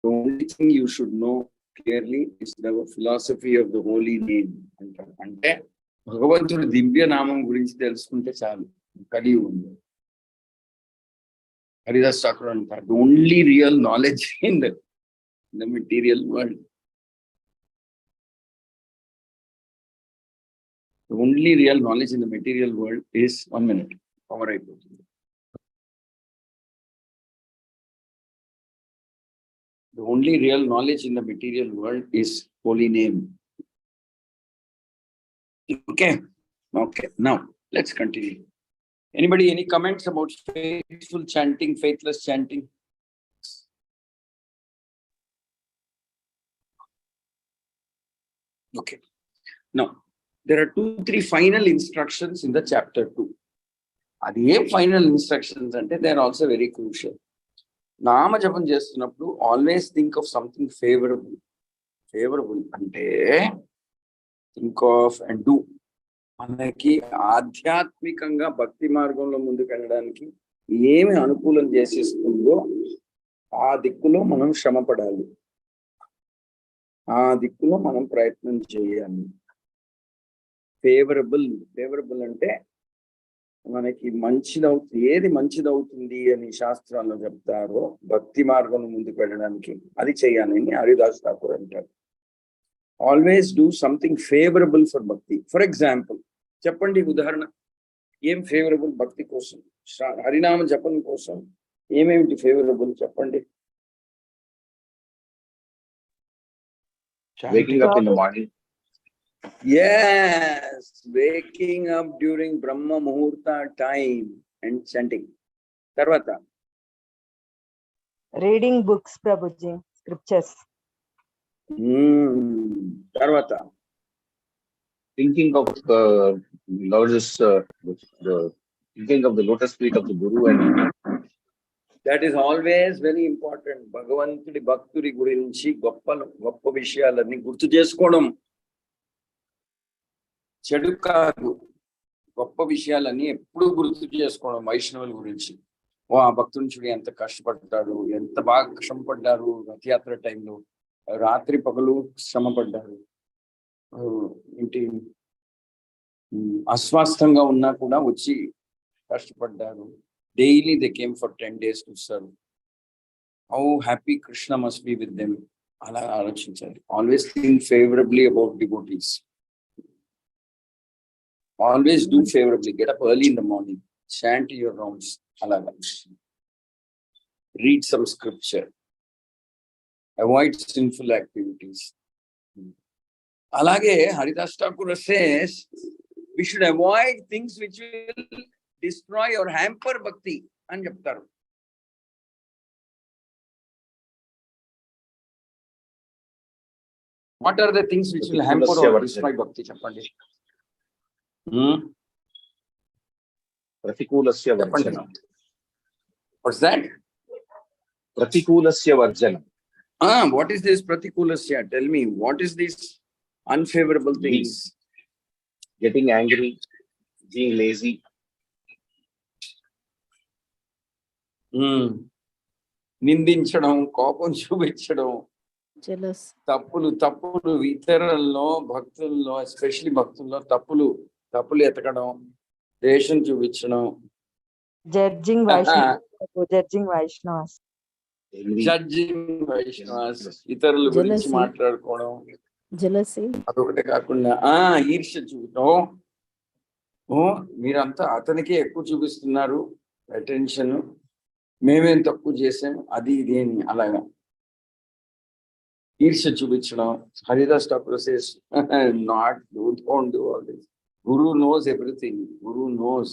The only thing you should know clearly is the philosophy of the holy name. Ante Bhagavantudu దివ్య నామం గురించి తెలుసుకుంటే చాలు. కలియుగంలో Haridas Thakur antaru, the only real knowledge in the material world. The only real knowledge in the material world is 1 minute. Power అయిపోతుంది. The only real knowledge in the material world is holy name. Okay. Now let's continue. Anybody, any comments about faithful chanting, faithless chanting? Okay. Now, there are 2-3 final instructions in the chapter 2. Adi em final instructions ante they are also very crucial. Nama japam chestunnappudu always think of something favorable. Favorable ante think of and do. మనకి ఆధ్యాత్మికంగా భక్తి మార్గంలో ముందుకు వెళ్ళడానికి ఏమి అనుకూలం చేసిస్తుందో ఆ దిక్కులో మనం శ్రమపడాలి, ఆ దిక్కులో మనం ప్రయత్నం చేయాలి. ఫేవరబుల్ అంటే మనకి మంచిదవుతుంది, ఏది మంచిదవుతుంది అని శాస్త్రాల్లో చెప్తారో భక్తి మార్గంలో ముందుకు వెళ్ళడానికి అది చేయాలని హరిదాస్ ఠాకూర్ అంటారు. Always do something favourable for భక్తి. ఫర్ ఎగ్జాంపుల్ చెప్పండి, ఉదాహరణ ఏం ఫేవరబుల్ భక్తి కోసం, హరినామ జపం కోసం ఏమేమిటి ఫేవరబుల్ చెప్పండి. Waking up in the morning. Yes, waking up during Brahma Muhurta time and chanting. Tarvata. Reading books, Prabhuji, scriptures. Tarvata. Thinking of thinking of the lotus feet of the Guru, and That is always very important. భగవంతుడి భక్తుడి గురించి గొప్ప విషయాలన్నీ గుర్తు చేసుకోవడం చెడు కాదు. గొప్ప విషయాలన్నీ ఎప్పుడు గుర్తు చేసుకోవడం. వైష్ణవుల గురించి, ఆ భక్తుని చూడు ఎంత కష్టపడ్డాడు, ఎంత బాగా శ్రమపడ్డారు, రథయాత్ర టైంలో రాత్రి పగలు శ్రమపడ్డారు, ఏంటి అస్వాస్థంగా ఉన్నా కూడా వచ్చి కష్టపడ్డారు. Daily they came for 10 days to serve. How happy Krishna must be with them. Ala aalochinchali. Always think favorably about devotees. Always do favorably. Get up early in the morning. Chant your rounds. Alaga. Read some scripture. Avoid sinful activities. Alage Haridas Thakur says we should avoid things which will destroy or hamper bhakti అని చెప్తారు. What are the things which will hamper or destroy bhakti? చెప్పండి. ప్రతికూలస్య వర్జనం. What's that? ప్రతికూలస్య వర్జనం. What is this pratikulasya? Tell me, what is this unfavorable things? Getting angry, being lazy. నిందించడం, కోపం చూపించడం, Jealous. తప్పులు ఇతరుల్లో, భక్తుల్లో, especially భక్తుల్లో తప్పులు ఎతకడం, ద్వేషం చూపించడం, Judging Vaishnavas. జడ్జింగ్ వైష్ణవాస్, ఇతరుల గురించి మాట్లాడుకోవడం, Jealousy. అదొకటే కాకుండా ఈర్ష్య చూపటం. మీరంతా అతనికే ఎక్కువ చూపిస్తున్నారు అటెన్షన్, మేమేం తక్కువ చేసాం, అది ఇది అని అలాగా ఈర్ష్య చూపించడం. Haridas Thakur says don't do all this. Guru knows everything. Guru knows.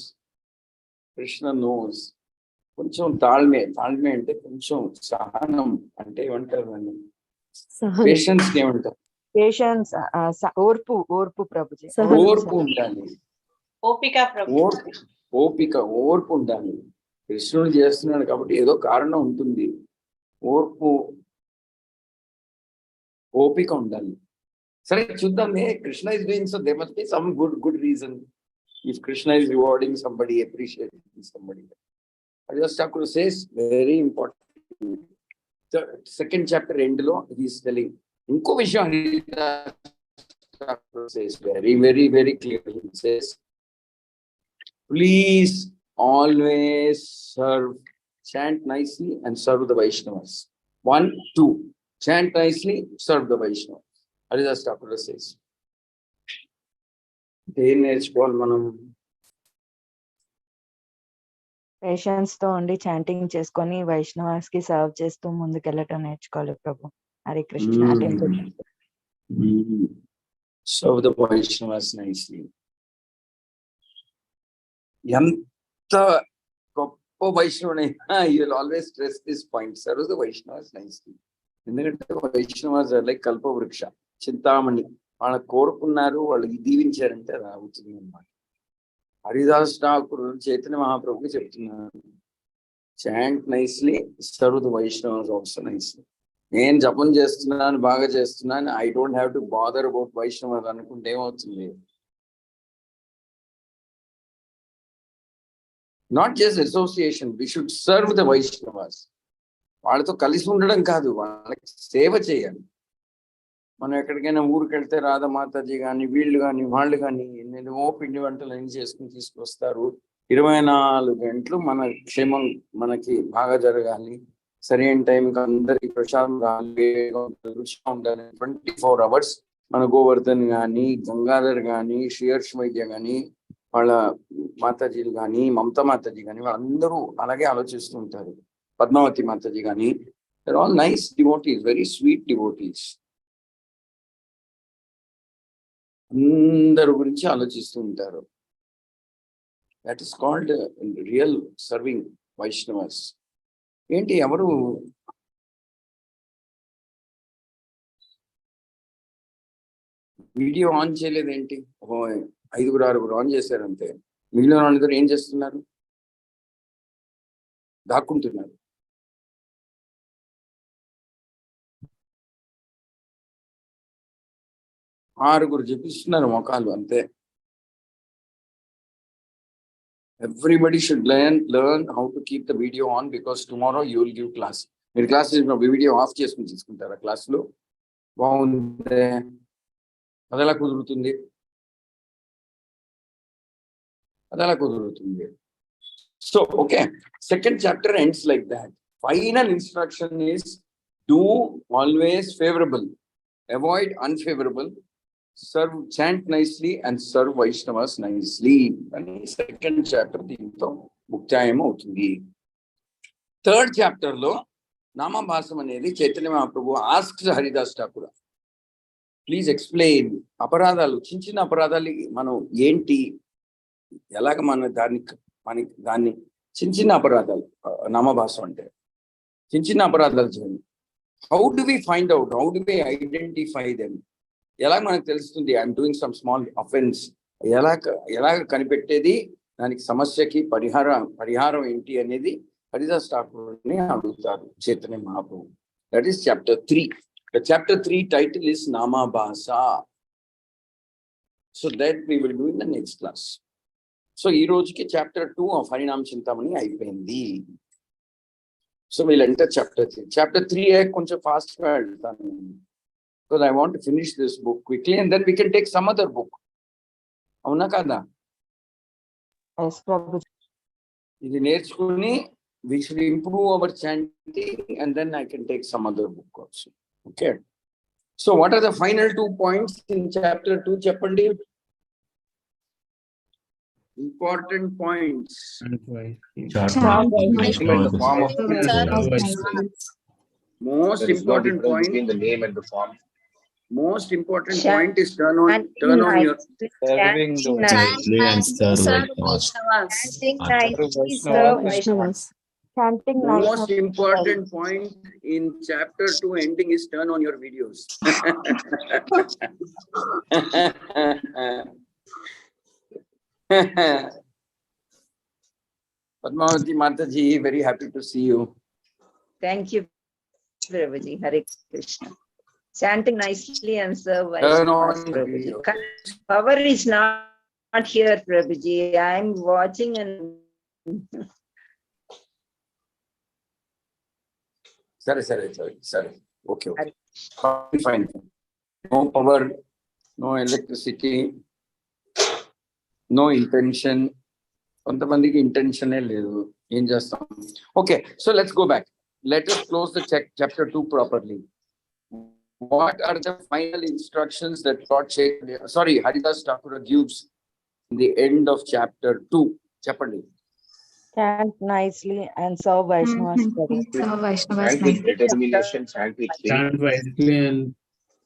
Krishna knows. కొంచెం తాಳ್మే అంటే కొంచెం సహనం అంటే ఏమంటారు అని, పేషెన్స్ ఏమంటారు? Patience. ఓర్పు ప్రభుజీ. ఓర్పు ఉండాలి. ఓర్పు ఉండాలి. కృష్ణుడు చేస్తున్నాడు కాబట్టి ఏదో కారణం ఉంటుంది. ఓపిక ఉండాలి. సరే చూద్దాం, Krishna is doing, so they must be some good reason. If Krishna is rewarding somebody, appreciating somebody. Haridas Thakur says very important. The second chapter end lo he is telling inko vishayam. Haridas Thakur says very clearly. He says, please always serve, chant nicely and serve the Vaishnavas. 1, 2, chant nicely, serve the Vaishnavas. Haridas Thakur says. They నేర్చుకోవాలి మనం. Patience తో ఉండి chanting చేసుకొని వైష్ణవాస్ కి serve చేస్తూ ముందుకెళ్ళటం నేర్చుకోవాలి ప్రభు. Hare Krishna. Serve the Vaishnavas nicely. ఎంత గొప్ప వైష్ణవుడైనా you will always stress this point. Serve the Vaishnavas nicely. ఎందుకంటే వైష్ణవాస్ లైక్ కల్పవృక్ష, చింతామణి. వాళ్ళ కోరుకున్నారు, వాళ్ళు దీవించారంటే అది అవుతుంది అన్నమాట. హరిదాస్ ఠాకూర్ చైతన్య మహాప్రభుకి చెప్తున్నారు, chant nicely, serve the Vaishnavs also nicely. నేను జపం చేస్తున్నాను, బాగా చేస్తున్నాను, I don't have to bother about Vaishnavs అనుకుంటే ఏమవుతుంది? Not just association, we should serve the Vaishnavs. వాళ్ళతో కలిసి ఉండడం కాదు, వాళ్ళకి సేవ చేయాలి. మనం ఎక్కడికైనా ఊరికి వెళ్తే రాధామాతాజీ కానీ వీళ్ళు కానీ వాళ్ళు కానీ ఎన్నెన్నో పిండి వంటలు అన్ని చేసుకుని తీసుకొస్తారు. 24 గంటలు మన క్షేమం మనకి బాగా జరగాలి, సరైన టైంకి అందరికి ప్రసాదం రావాలి, రుచిగా ఉండాలి. 24 hours మన గోవర్ధన్ కానీ, గంగాధర్ కానీ, శ్రీహర్ష వైద్య కానీ, వాళ్ళ మాతాజీలు కానీ, మమతా మాతాజీ కానీ, వాళ్ళందరూ అలాగే ఆలోచిస్తూ ఉంటారు. పద్మావతి మాతాజీ కానీ, there all nice devotees, very sweet devotees. అందరి గురించి ఆలోచిస్తూ ఉంటారు. That is called real serving Vaishnavas. ఏంటి ఎవరు వీడియో ఆన్ చేయలేదేంటి? 5-6 ఆన్ చేశారంతే. మిగిలిన వాళ్ళందరూ ఏం చేస్తున్నారు? దాక్కుంటున్నారు. ఆరుగురు చెప్పిస్తున్నారు మొఖాలు అంతే. Everybody should learn how to keep the video on, because tomorrow you will give class. మీరు క్లాస్ వీడియో ఆఫ్ చేసుకుని తీసుకుంటారా క్లాసులో? బాగుంది, అదెలా కుదురుతుంది? So okay, second chapter ends like that. Final instruction is do always favorable, avoid unfavorable, serve, chant nicely and serve Vaishnavas nicely. And second chapter దీంతో ముక్తాయం అవుతుంది. Third chapter లో నామభాసం అనేది Chaitanya Mahaprabhu asks Haridas Thakur, please explain అపరాధాలు, చిన్న చిన్న అపరాధాలు మనం ఏంటి, ఎలాగ దాన్ని చిన్న చిన్న అపరాధాలు, నామభాసం అంటే చిన్న చిన్న అపరాధాలు చేయండి. How do we find out, how do we identify them, ఎలా మనకు తెలుస్తుంది I'm doing some small offense, ఎలాగ కనిపెట్టేది, దానికి సమస్యకి పరిహారం ఏంటి అనేది హరిదాస్ ఠాకూర్ని అడుగుతారు Chaitanya Mahaprabhu. That is chapter 3. The chapter 3 title is Namabhasa. So that we will do in the next class. So ee rojiki chapter 2 of Harinam Chintamani ayipindi. So we'll enter chapter 3. Chapter 3 hai koncha fast ga veltanu because I want to finish this book quickly and then we can take some other book. Avuna kada? Yes, Prabhuji. Idi nerchukoni we should improve our chanting and then I can take some other book also. Okay. So what are the final 2 points in chapter 2? Chappandi. Important points. Most important point. Between the name and the form. Most important point is turn on your Serving Chanting most important point in chapter 2 ending is turn on your videos. Padmavati Mataji, very happy to see you. Thank you, Prabhuji. Hare Krishna. Chanting nicely and serve Turn on Vaishnavas, your Prabhuji. video. Power is not here, Prabhuji. I'm watching and Sorry. Okay. Fine. No power, no electricity, no intention. కొంతమందికి ఇంటెన్షనే లేదు, ఏం చేస్తాం. Okay, so let's go back. Let us close the chapter 2 properly. What are the final instructions that Haridas Thakur gives in the end of chapter 2? Chappandi. chant nicely and serve Vaishnavas, Prabhuji. Serve Vaishnavas Chant with nicely. determination, chant with faith, Chant wisely and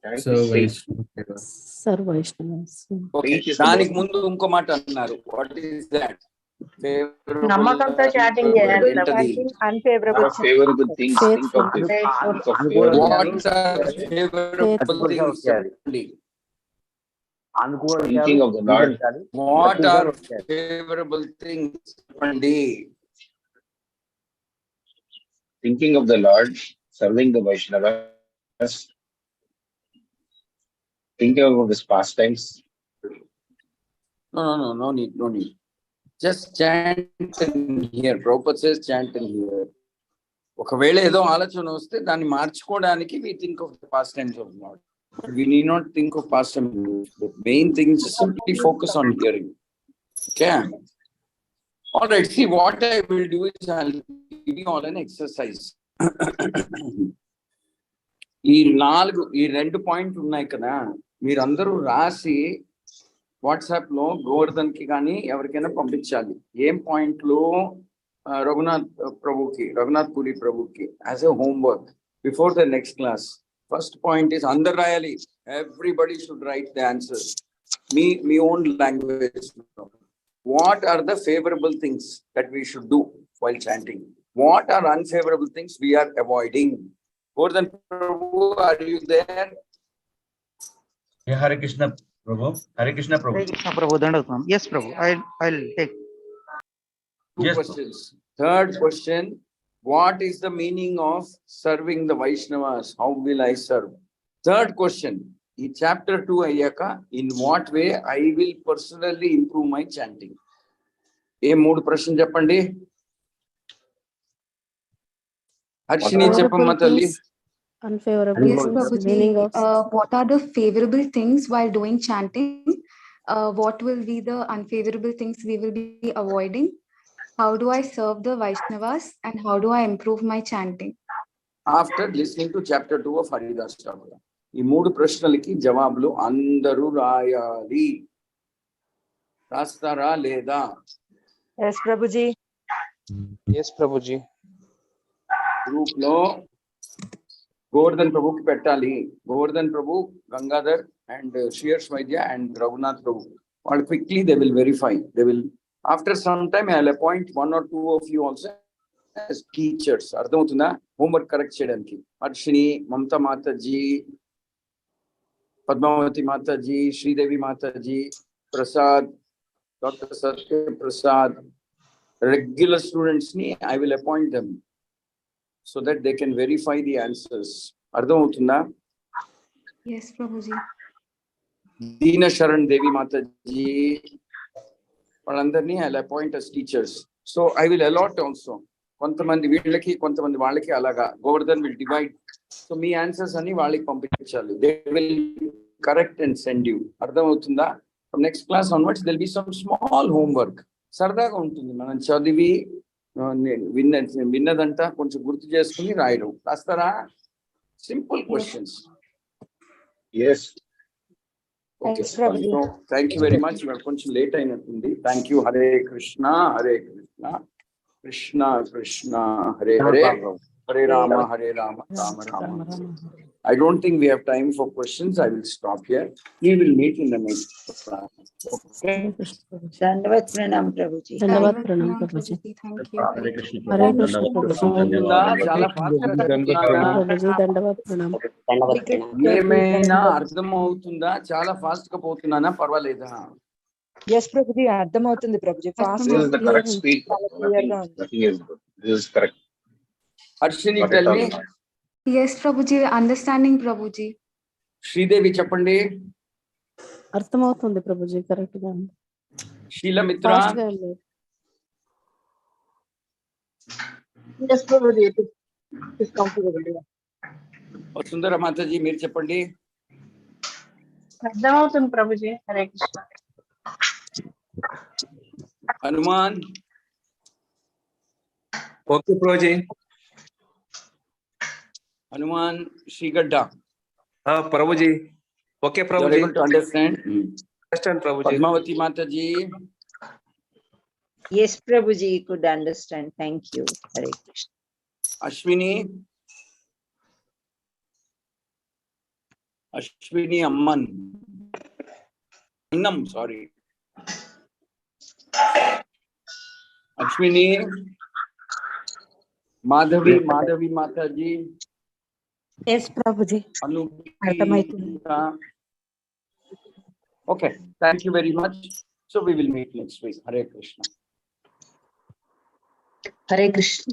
chant serve with faith. Vaishnava. Serve Vaishnavas. Okay, Faith is the దానికి most- ముందు ఇంకో మాట అన్నారు. What is that? నమ్మకంతో chatting చేయాలి. ఏంటది? Unfavorable Not favorable things. Think of this. Think of favorable What things. are favorable things? చెప్పండి. Thinking of the Lord. What are favorable things? చెప్పండి. Thinking of the Lord, serving the Vaishnavas, thinking of his pastimes. No need. Just chant and hear. Prabhupada says chant and hear. ఒకవేళ ఏదో ఆలోచన వస్తే దాన్ని మార్చుకోవడానికి we think of the pastimes of Lord. We need not think of pastimes. The main thing is simply focus on hearing. Okay. All right. See, what I will do is I'll give you all an exercise. ఈ 2 పాయింట్లు ఉన్నాయి కదా, మీరందరూ రాసి WhatsApp లో గోవర్ధన్ కి కానీ ఎవరికైనా పంపించాలి. ఏం పాయింట్లు? రఘునాథ్ పూరి ప్రభుకి as a homework before the next class. First point is అందరు రాయాలి. Everybody should write the answer మీ own language. What are the favourable things that we should do while chanting? What are unfavorable things we are avoiding? Gordhan Prabhu, are you there? Yeah, Hare Krishna Prabhu. Hare Krishna Prabhu. Hare Krishna Prabhu, Dandatam. Yes, Prabhu. I'll take. 2 Yes, questions. Third question, what is the meaning of serving the Vaishnavas? How will I serve? Third question, in chapter 2 ayyaka, in what way I will personally improve my chanting? ఏ 3 ప్రశ్నలు చెప్పండి. హర్షిని చెప్పమ్మ తల్లి. Unfavorable Yes, things, Prabhuji. meaning of what are the favorable things while doing chanting? What will be the unfavorable things we will be avoiding? How do I serve the Vaishnavas and how do I improve my chanting? After listening to chapter 2 of Haridas Thakur, ఈ 3 ప్రశ్నలకి జవాబులు అందరూ రాయాలి. రాస్తారా లేదా? Yes, Prabhuji. Yes, Prabhuji. Group లో Govardhan Prabhu ki pettali. Govardhan Prabhu, Gangadhar and Shears Vaidya and Raghunath Prabhu. Or quickly they will verify. They will, after some time, I'll appoint one or two of you also as teachers. అర్థమవుతుందా? Homework correct చేయడానికి. Harshini, Mamata Mataji, Padmavati Mataji, Sridevi Mataji, Prasad, doctor Satya Prasad, regular students ni I will appoint them so that they can verify the answers. అర్థమవుతుందా? Yes, Prabhuji. దీన శరణ్ దేవి మాతాజీ, వాళ్ళందరినీ I'll appoint as teachers. So I will allot also. కొంతమంది వీళ్ళకి కొంతమంది వాళ్ళకి అలాగా Govardhan will divide. So me answers అన్ని వాళ్ళకి పంపించాలి. They will correct and send you. అర్థమవుతుందా? From next class onwards there will be some small homework. సరదాగా ఉంటుంది. మనం చదివి విన్నదంతా కొంచెం గుర్తు చేసుకుని రాయడం. రాస్తారా? Simple questions. Yes. Okay. So, thank you very much. You are కొంచెం లేట్ అయినట్టుంది. Thank you. Hare Krishna, Hare Krishna, Krishna Krishna, Hare Hare, Hare Rama, Hare Rama, Rama Rama. I don't think we have time for questions. I will stop here. We will meet in the next class. Okay. దండవత్ Pranam Prabhuji. Dandavad pranam, Prabhuji. Thank you. Hare Krishna Hare ప్రభు. కృష్ణ దండవత్ ప్రభుజీ. ప్రణామం. ధన్యవాదాలు. చాలా fast గా చదువుతున్నారా? ప్రభుజీ దండవత్ ప్రణామ్. ఏమైనా అర్థం అవుతుందా? చాలా ఫాస్ట్ గా పోతున్నానా? పర్వాలేదా? ఎస్ ప్రభుజీ, అర్థమవుతుంది Prabhuji. Fast This is the correct speed. Nothing is good. This is correct. Harshini, Not at tell all. me. Yes, Prabhuji. Understanding, Prabhuji. Sridevi చెప్పండి. అర్థమవుతుంది ప్రభుజీ, కరెక్ట్ గా శీలమిత్ర, ఫాస్ట్ గా వెళ్ళారు. Yes, Prabhuji. It is comfortable. సుందర మాతాజీ మీరు చెప్పండి. అర్థమవుతుంది Prabhuji. Hare Krishna. Hanuman, okay Prabhuji. Hanuman శ్రీగడ్డ. Prabhuji. Okay Prabhuji. able to understand? Understand Prabhuji. Padmavati Mataji. Yes Prabhuji, could understand. Thank you. Hare Krishna. Ashwini, Ashwini Amman, అన్నం, sorry, Ashwini. Madhavi, Madhavi Mataji. Yes Prabhuji, అర్థమవుతుంది. Okay, thank you very much. So we will meet next week. Hare Krishna. Hare Krishna.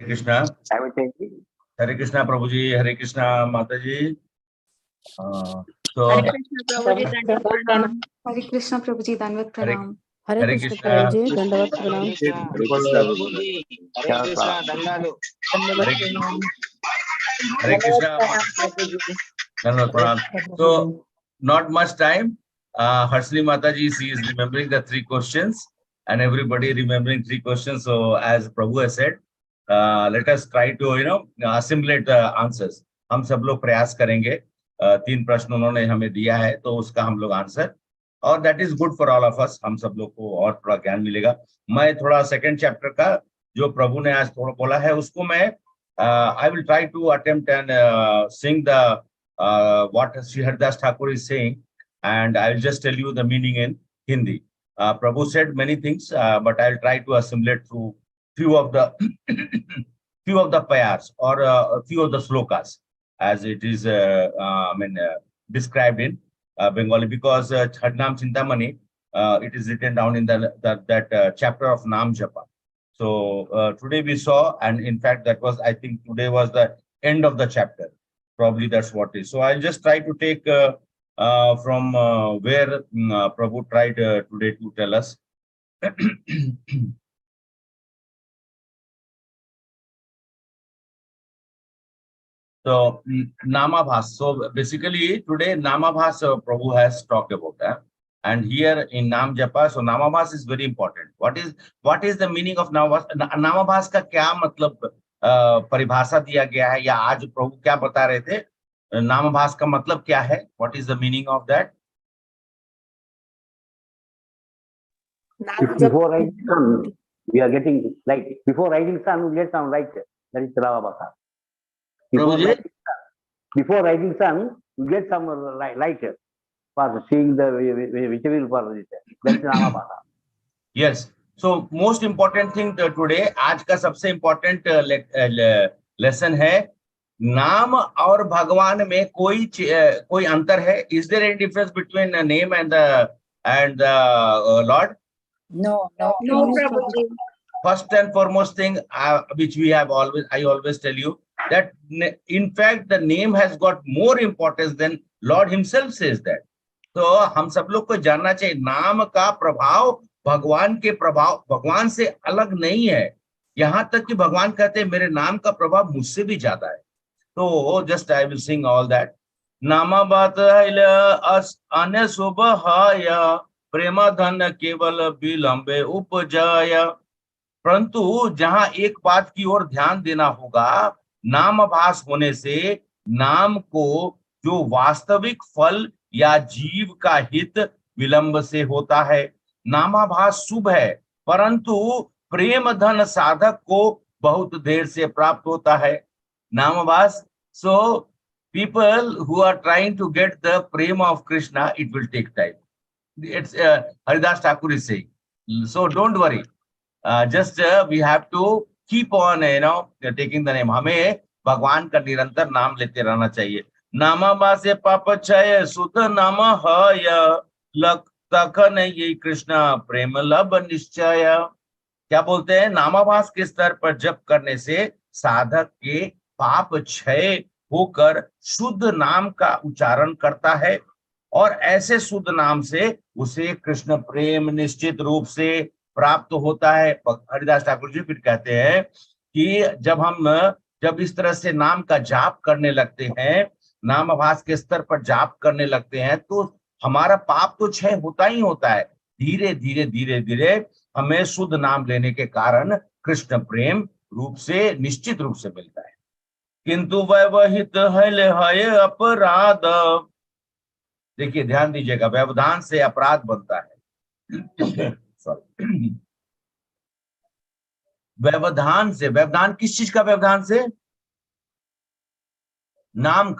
Hare Krishna. Hare Krishna Prabhuji. Hare Krishna Mataji. So Hare Krishna, Prabhuji. Dandavad pranam. Hare Hare Krishna Krishna. Prabhuji దండవత్ Pranam. Hare Krishna. Dhanavad pranam. So not much time. Harshini Mataji, she is remembering the 3 questions and everybody remembering 3 questions. So as Prabhu has said, let us try to assimilate the answers. हम सब लोग प्रयास करेंगे. 3 प्रश्न उन्होंने हमें दिया है तो उसका हम लोग आंसर, और that is good for all of us. हम सब लोग को और थोड़ा ज्ञान मिलेगा. मैं थोड़ा सेकंड चैप्टर का जो प्रभु ने आज थोड़ा बोला है उसको मैं I will try to attempt and sing the what Shri Haridas Thakur is saying, and I will just tell you the meaning in Hindi. Prabhu said many things, but I will try to assimilate through few of the few of the payars or a few of the slokas as it is described in Bengali, because Chadnam Chintamani, it is written down in that chapter of Nam Japa. So today we saw, and in fact, that was, I think today was the end of the chapter. Probably that's what is. So I'll just try to take from where Prabhu tried today to tell us. So Namabhas. So basically today Namabhas Prabhu has talked about that. And here in Nam Japa, so Namabhas is very important. What is the meaning of Namabhas? Namabhas का क्या मतलब परिभाषा दिया गया है, या आज प्रभु क्या बता रहे थे? नामभास का मतलब क्या है? What is the meaning of that? Before writing sun, we are getting light. Before writing sun, we get some light. That is Namabhasa. Before writing sun, we get some light for seeing the visual for this. That's Namabhasa. Yes. So most important thing today, आज का सबसे important lesson है, नाम और भगवान में कोई अंतर है? Is there any difference between a name and the Lord? No, no. No, Prabhuji. First and foremost thing, which I always tell you, that in fact the name has got more importance than Lord himself says that. तो हम सब लोग को जानना चाहिए, नाम का प्रभाव भगवान के प्रभाव, भगवान से अलग नहीं है। यहाँ तक कि भगवान कहते हैं मेरे नाम का प्रभाव मुझसे भी ज्यादा है। तो just I will sing all that. नामा बात अन्य सुबह प्रेम धन केवल विलंबे उपजाया। परंतु जहां एक बात की ओर ध्यान देना होगा, नामभास होने से नाम को जो वास्तविक फल या जीव का हित विलंब से होता है। नामाभास शुभ है, परंतु प्रेम धन साधक को बहुत देर से प्राप्त होता है। नामभास, so people who are trying to get the prema of Krishna, it will take time. It's Haridas Thakur is saying. So don't worry. Just we have to keep on, taking the name. हमें भगवान का निरंतर नाम लेते रहना चाहिए। नामा से पाप क्षय सुध नाम हय लक तखन ये कृष्ण प्रेम लब निश्चय। क्या बोलते हैं? नामाभास के स्तर पर जप करने से साधक के पाप क्षय होकर शुद्ध नाम का उच्चारण करता है, और ऐसे शुद्ध नाम से उसे कृष्ण प्रेम निश्चित रूप से प्राप्त होता है। हरिदास ठाकुर जी फिर कहते हैं कि जब इस तरह से नाम का जाप करने लगते हैं, नामाभास के स्तर पर जाप करने लगते हैं, तो हमारा पाप तो क्षय होता ही होता है। धीरे धीरे धीरे धीरे हमें शुद्ध नाम लेने के कारण कृष्ण प्रेम रूप से निश्चित रूप से मिलता है। किंतु व्यवहित है अपराध, देखिए ध्यान दीजिएगा, व्यवधान से अपराध बनता है। सॉरी, व्यवधान से, व्यवधान किस चीज का व्यवधान से? नाम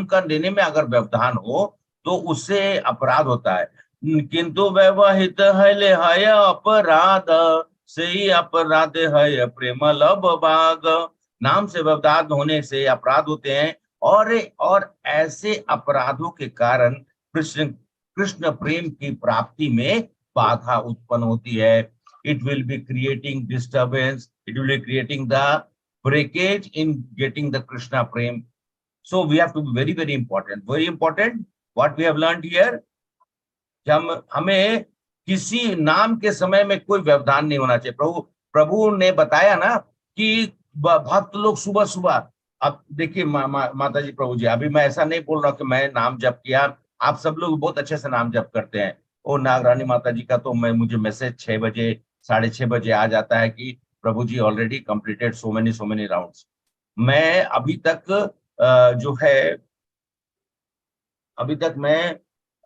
का लेने में अगर व्यवधान हो तो उससे अपराध होता है। किंतु व्यवहित है अपराध से ही अपराध है प्रेम लब भाग। नाम से व्यवधान होने से अपराध होते हैं, और ऐसे अपराधों के कारण कृष्ण प्रेम की प्राप्ति में बाधा उत्पन्न होती है। It will be creating disturbance, it will be creating the breakage in getting the Krishna prem. So we have to be very, very important what we have learned here, हमें किसी नाम के समय में कोई व्यवधान नहीं होना चाहिए। प्रभु ने बताया ना कि भक्त लोग सुबह सुबह, अब देखिए माता जी, प्रभु जी, अभी मैं ऐसा नहीं बोल रहा कि मैं नाम जप किया, आप सब लोग बहुत अच्छे से नाम जप करते हैं। और नागरानी माता जी का तो मुझे मैसेज 6 बजे 6:30 बजे आ जाता है कि Prabhu ji already completed so many rounds. मैं अभी तक अभी तक मैं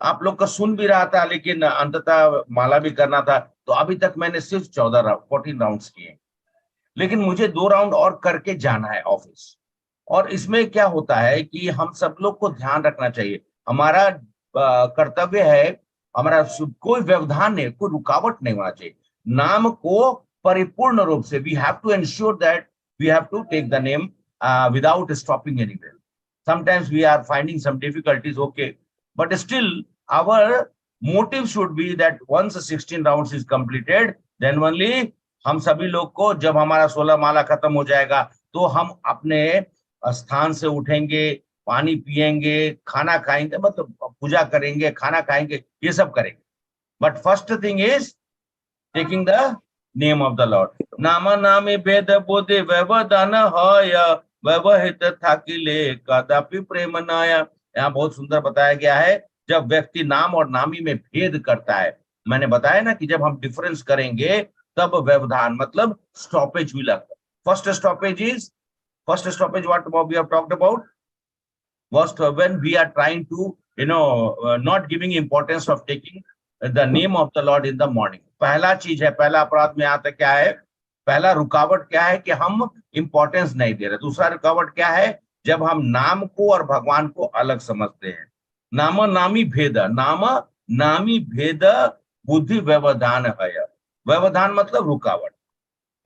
आप लोग का सुन भी रहा था, लेकिन अंततः माला भी करना था, तो अभी तक मैंने सिर्फ 14 राउंड्स किए। लेकिन मुझे 2 राउंड और करके जाना है ऑफिस। और इसमें क्या होता है कि हम सब लोग को ध्यान रखना चाहिए, हमारा कर्तव्य है, हमारा कोई व्यवधान नहीं, कोई रुकावट नहीं होना चाहिए। नाम को परिपूर्ण रूप से we have to ensure that we have to take the name without stopping anywhere. Sometimes we are finding some difficulties, okay, but still our motive should be that once 16 rounds is completed, then only हम सभी लोग को जब हमारा 16 माला खत्म हो जाएगा तो हम अपने स्थान से उठेंगे, पानी पिएंगे, खाना खाएंगे, मतलब पूजा करेंगे, खाना खाएंगे, ये सब करेंगे। But first thing is taking the name of the Lord. नाम नामे भेद बोधे व्यवधान हय व्यवहित थाकिले कदापि प्रेम नाया। यहाँ बहुत सुंदर बताया गया है, जब व्यक्ति नाम और नामी में भेद करता है, मैंने बताया ना कि जब हम डिफरेंस करेंगे तब व्यवधान मतलब स्टॉपेज भी लगता है। First stoppage what we have talked about was when we are trying to not giving importance of taking the name of the Lord in the morning। पहला चीज है, पहला अपराध में यहाँ तक क्या है, पहला रुकावट क्या है कि हम इंपॉर्टेंस नहीं दे रहे। दूसरा रुकावट क्या है, जब हम नाम को और भगवान को अलग समझते हैं। नाम नामी भेद, नाम नामी भेद बुद्धि व्यवधान है। व्यवधान मतलब रुकावट।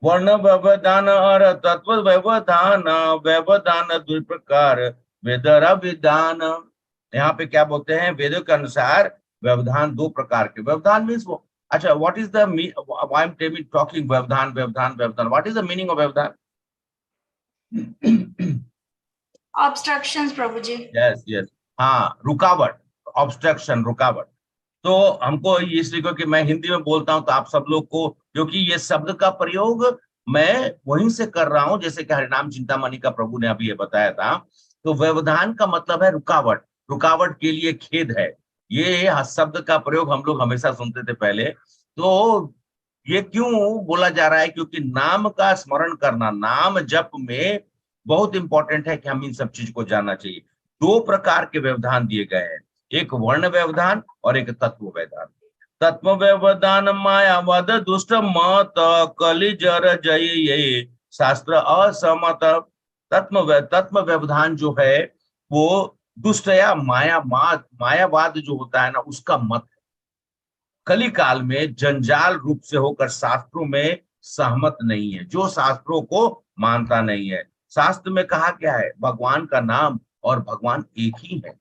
वर्ण व्यवधान और तत्व व्यवधान, व्यवधान दो प्रकार वेदर विधान। यहाँ पे क्या बोलते हैं, वेदों के अनुसार व्यवधान दो प्रकार के। व्यवधान मीन्स वो, अच्छा what is the I am talking व्यवधान व्यवधान व्यवधान, what is the meaning of व्यवधान? ऑब्स्ट्रक्शंस प्रभु जी। यस यस, हाँ, रुकावट, ऑब्स्ट्रक्शन, रुकावट। तो हमको इसलिए क्योंकि मैं हिंदी में बोलता हूं तो आप सब लोग को, क्योंकि ये शब्द का प्रयोग मैं वहीं से कर रहा हूं जैसे कि हरिनाम चिंतामणि का प्रभु ने अभी ये बताया था। तो व्यवधान का मतलब है रुकावट, रुकावट के लिए खेद है। ये शब्द का प्रयोग हम लोग हमेशा सुनते थे पहले। तो ये क्यों बोला जा रहा है, क्योंकि नाम का स्मरण करना, नाम जप में बहुत इंपॉर्टेंट है कि हम इन सब चीज को जानना चाहिए। दो प्रकार के व्यवधान दिए गए हैं, एक वर्ण व्यवधान और एक तत्व व्यवधान। तत्व व्यवधान मायावाद दुष्ट मत कलि जर जय ये शास्त्र असमत। तत्व व्यवधान जो है वो दुष्ट या मायावाद जो होता है ना, उसका मत है। कली काल में जंजाल रूप से होकर शास्त्रों में सहमत नहीं है, जो शास्त्रों को मानता नहीं है। शास्त्र में कहा क्या है, भगवान का नाम और भगवान एक ही है।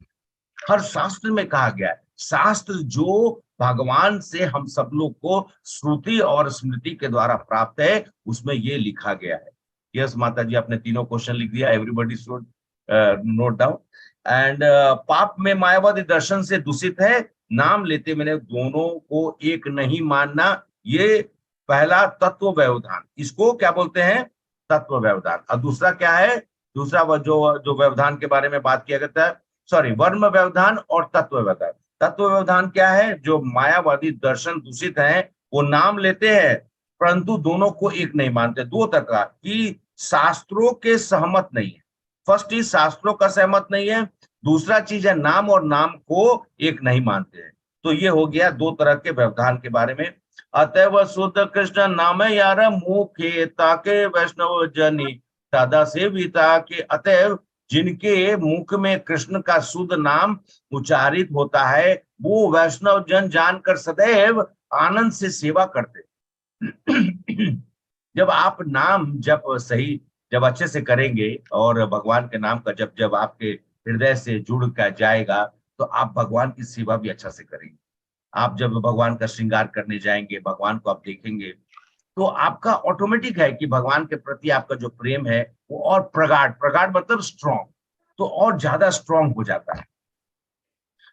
हर शास्त्र में कहा गया है, शास्त्र जो भगवान से हम सब लोग को श्रुति और स्मृति के द्वारा प्राप्त है, उसमें ये लिखा गया है। यस माता जी, आपने तीनों क्वेश्चन लिख दिया, everybody should note down. And पाप में मायावादी दर्शन से दूषित है, नाम लेते मैंने दोनों को एक नहीं मानना, ये पहला तत्व व्यवधान। इसको क्या बोलते हैं, तत्व व्यवधान। और दूसरा क्या है, दूसरा जो व्यवधान के बारे में बात किया जाता है, सॉरी, वर्म व्यवधान और तत्व व्यवधान। तत्व व्यवधान क्या है, जो मायावादी दर्शन दूषित है, वो नाम लेते हैं परंतु दोनों को एक नहीं मानते। दो तरह की शास्त्रों के सहमत नहीं है। फर्स्ट इज शास्त्रों का सहमत नहीं है, दूसरा चीज है नाम और नाम को एक नहीं मानते हैं। तो ये हो गया दो तरह के व्यवधान के बारे में। अतएव शुद्ध कृष्ण नाम यार मुखे ताके वैष्णव जनी दादा से बीता के। अतएव जिनके मुख में कृष्ण का शुद्ध नाम उच्चारित होता है, वो वैष्णव जन जानकर सदैव आनंद से सेवा करते। जब आप नाम जब सही, जब अच्छे से करेंगे और भगवान के नाम का जब आपके हृदय से जुड़ कर जाएगा, तो आप भगवान की सेवा भी अच्छा से करेंगे। आप जब भगवान का श्रृंगार करने जाएंगे, भगवान को आप देखेंगे, तो आपका ऑटोमेटिक है कि भगवान के प्रति आपका जो प्रेम है वो और प्रगाढ़ मतलब स्ट्रॉन्ग, तो और ज्यादा स्ट्रॉन्ग हो जाता है।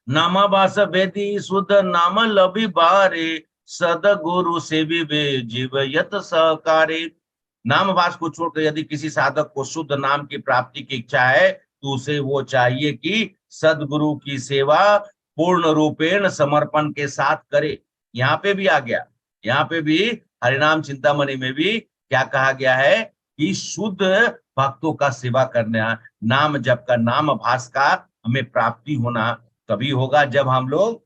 नामाभास वेदी शुद्ध नाम लभी बारे सद गुरु से भी जीव यत सहकारे। नामभास को छोड़कर यदि किसी साधक को शुद्ध नाम की प्राप्ति की इच्छा है, तो उसे वो चाहिए कि सदगुरु की सेवा पूर्ण रूपेण समर्पण के साथ करे। यहाँ पे भी आ गया, यहाँ पे भी हरिनाम चिंतामणि में भी क्या कहा गया है कि शुद्ध भक्तों का सेवा करना, नाम जप का, नाम भास का हमें प्राप्ति होना तभी होगा जब हम लोग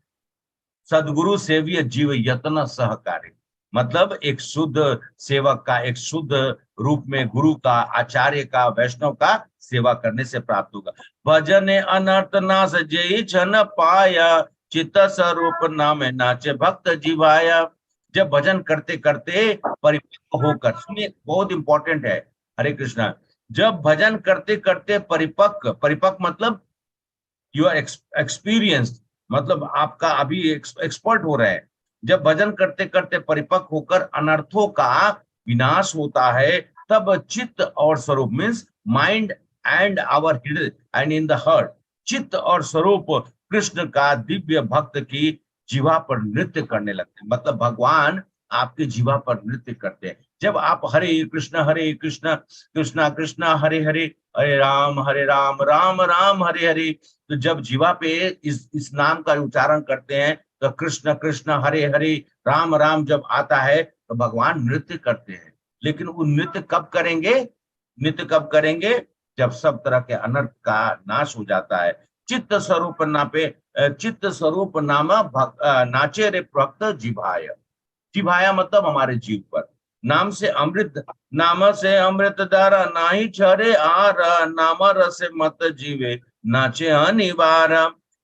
सदगुरु सेव्य जीव यत्न सहकार्य, मतलब एक शुद्ध सेवक का, एक शुद्ध रूप में गुरु का, आचार्य का, वैष्णव का सेवा करने से प्राप्त होगा। भजन अनर्थ नाश जय छन पाया चित्त स्वरूप नाम नाचे भक्त जीवाया। जब भजन करते करते परिपक्व होकर, सुनिए बहुत इंपॉर्टेंट है, हरे कृष्णा, जब भजन करते करते परिपक्व मतलब यू आर एक्सपीरियंस्ड, मतलब आपका अभी एक्सपर्ट हो रहे हैं। जब भजन करते करते परिपक्व होकर अनर्थों का विनाश होता है, तब चित्त और स्वरूप मीन्स माइंड एंड आवर हृदय एंड इन द हार्ट, चित्त और स्वरूप कृष्ण का दिव्य भक्त की जीवा पर नृत्य करने लगते हैं। मतलब भगवान आपके जीवा पर नृत्य करते हैं। जब आप हरे कृष्ण कृष्णा कृष्णा हरे हरे, हरे राम राम राम हरे हरे, तो जब जीवा पे इस नाम का उच्चारण करते हैं तो कृष्ण कृष्ण हरे हरे राम राम जब आता है तो भगवान नृत्य करते हैं। लेकिन वो नृत्य कब करेंगे? नृत्य कब करेंगे? जब सब तरह के अनर्थ का नाश हो जाता है। चित्त स्वरूप नाम नाचे रे भक्त जिभाय, जिभाया मतलब हमारे जीव पर। नाम से अमृत दारा नाही छरे आर, नाम रस मत जीवे नाचे अनिवार।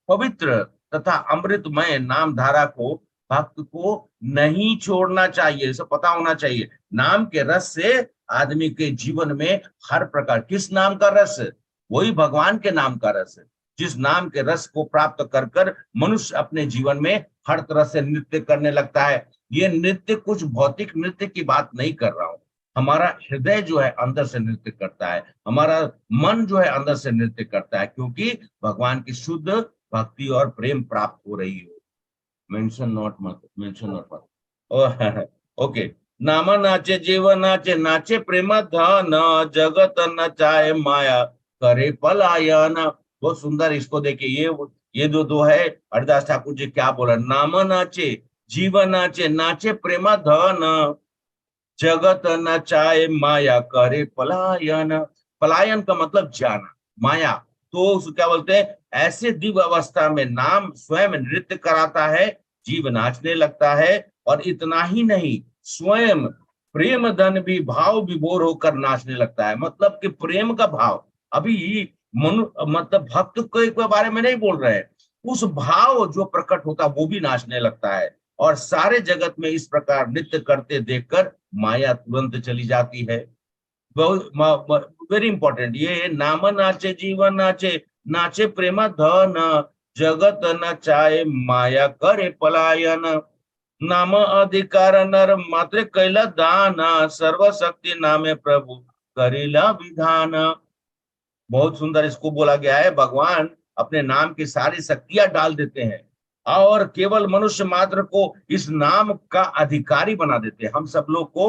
पवित्र तथा अमृतमय नाम धारा को भक्त को नहीं छोड़ना चाहिए, इसे पता होना चाहिए। नाम के रस से आदमी के जीवन में हर प्रकार, किस नाम का रस? वही भगवान के नाम का रस है। जिस नाम के रस को प्राप्त कर कर मनुष्य अपने जीवन में हर तरह से नृत्य करने लगता है। ये नृत्य कुछ भौतिक नृत्य की बात नहीं कर रहा हूं। हमारा हृदय जो है अंदर से नृत्य करता है, हमारा मन जो है अंदर से नृत्य करता है, क्योंकि भगवान की शुद्ध भक्ति और प्रेम प्राप्त हो रही हो। Mention not okay. नाम नाचे जीव नाचे, नाचे प्रेम धन, जगत नचाए माया करे पलायन। बहुत सुंदर, इसको देखिए, ये दो है। हरिदास ठाकुर जी क्या बोला? नाम नाचे जीव नाचे, नाचे प्रेम धन, जगत नचाए माया करे पलायन। पलायन का मतलब जाना, माया। तो उसको क्या बोलते हैं? ऐसे दिव्य अवस्था में नाम स्वयं नृत्य कराता है, जीव नाचने लगता है। और इतना ही नहीं, स्वयं प्रेम धन भी भाव विभोर होकर नाचने लगता है। मतलब कि प्रेम का भाव, अभी मतलब भक्त के बारे में नहीं बोल रहे हैं, उस भाव जो प्रकट होता है वो भी नाचने लगता है। और सारे जगत में इस प्रकार नृत्य करते देखकर माया तुरंत चली जाती है। वेरी इंपॉर्टेंट, ये नाम नाचे जीवन नाचे, नाचे प्रेम धन, जगत नचाए माया करे पलायन। नाम अधिकार नर मात्र कैला दान, सर्वशक्ति नामे प्रभु करेला विधान। बहुत सुंदर इसको बोला गया है। भगवान अपने नाम की सारी शक्तियां डाल देते हैं और केवल मनुष्य मात्र को इस नाम का अधिकारी बना देते हैं। हम सब लोग को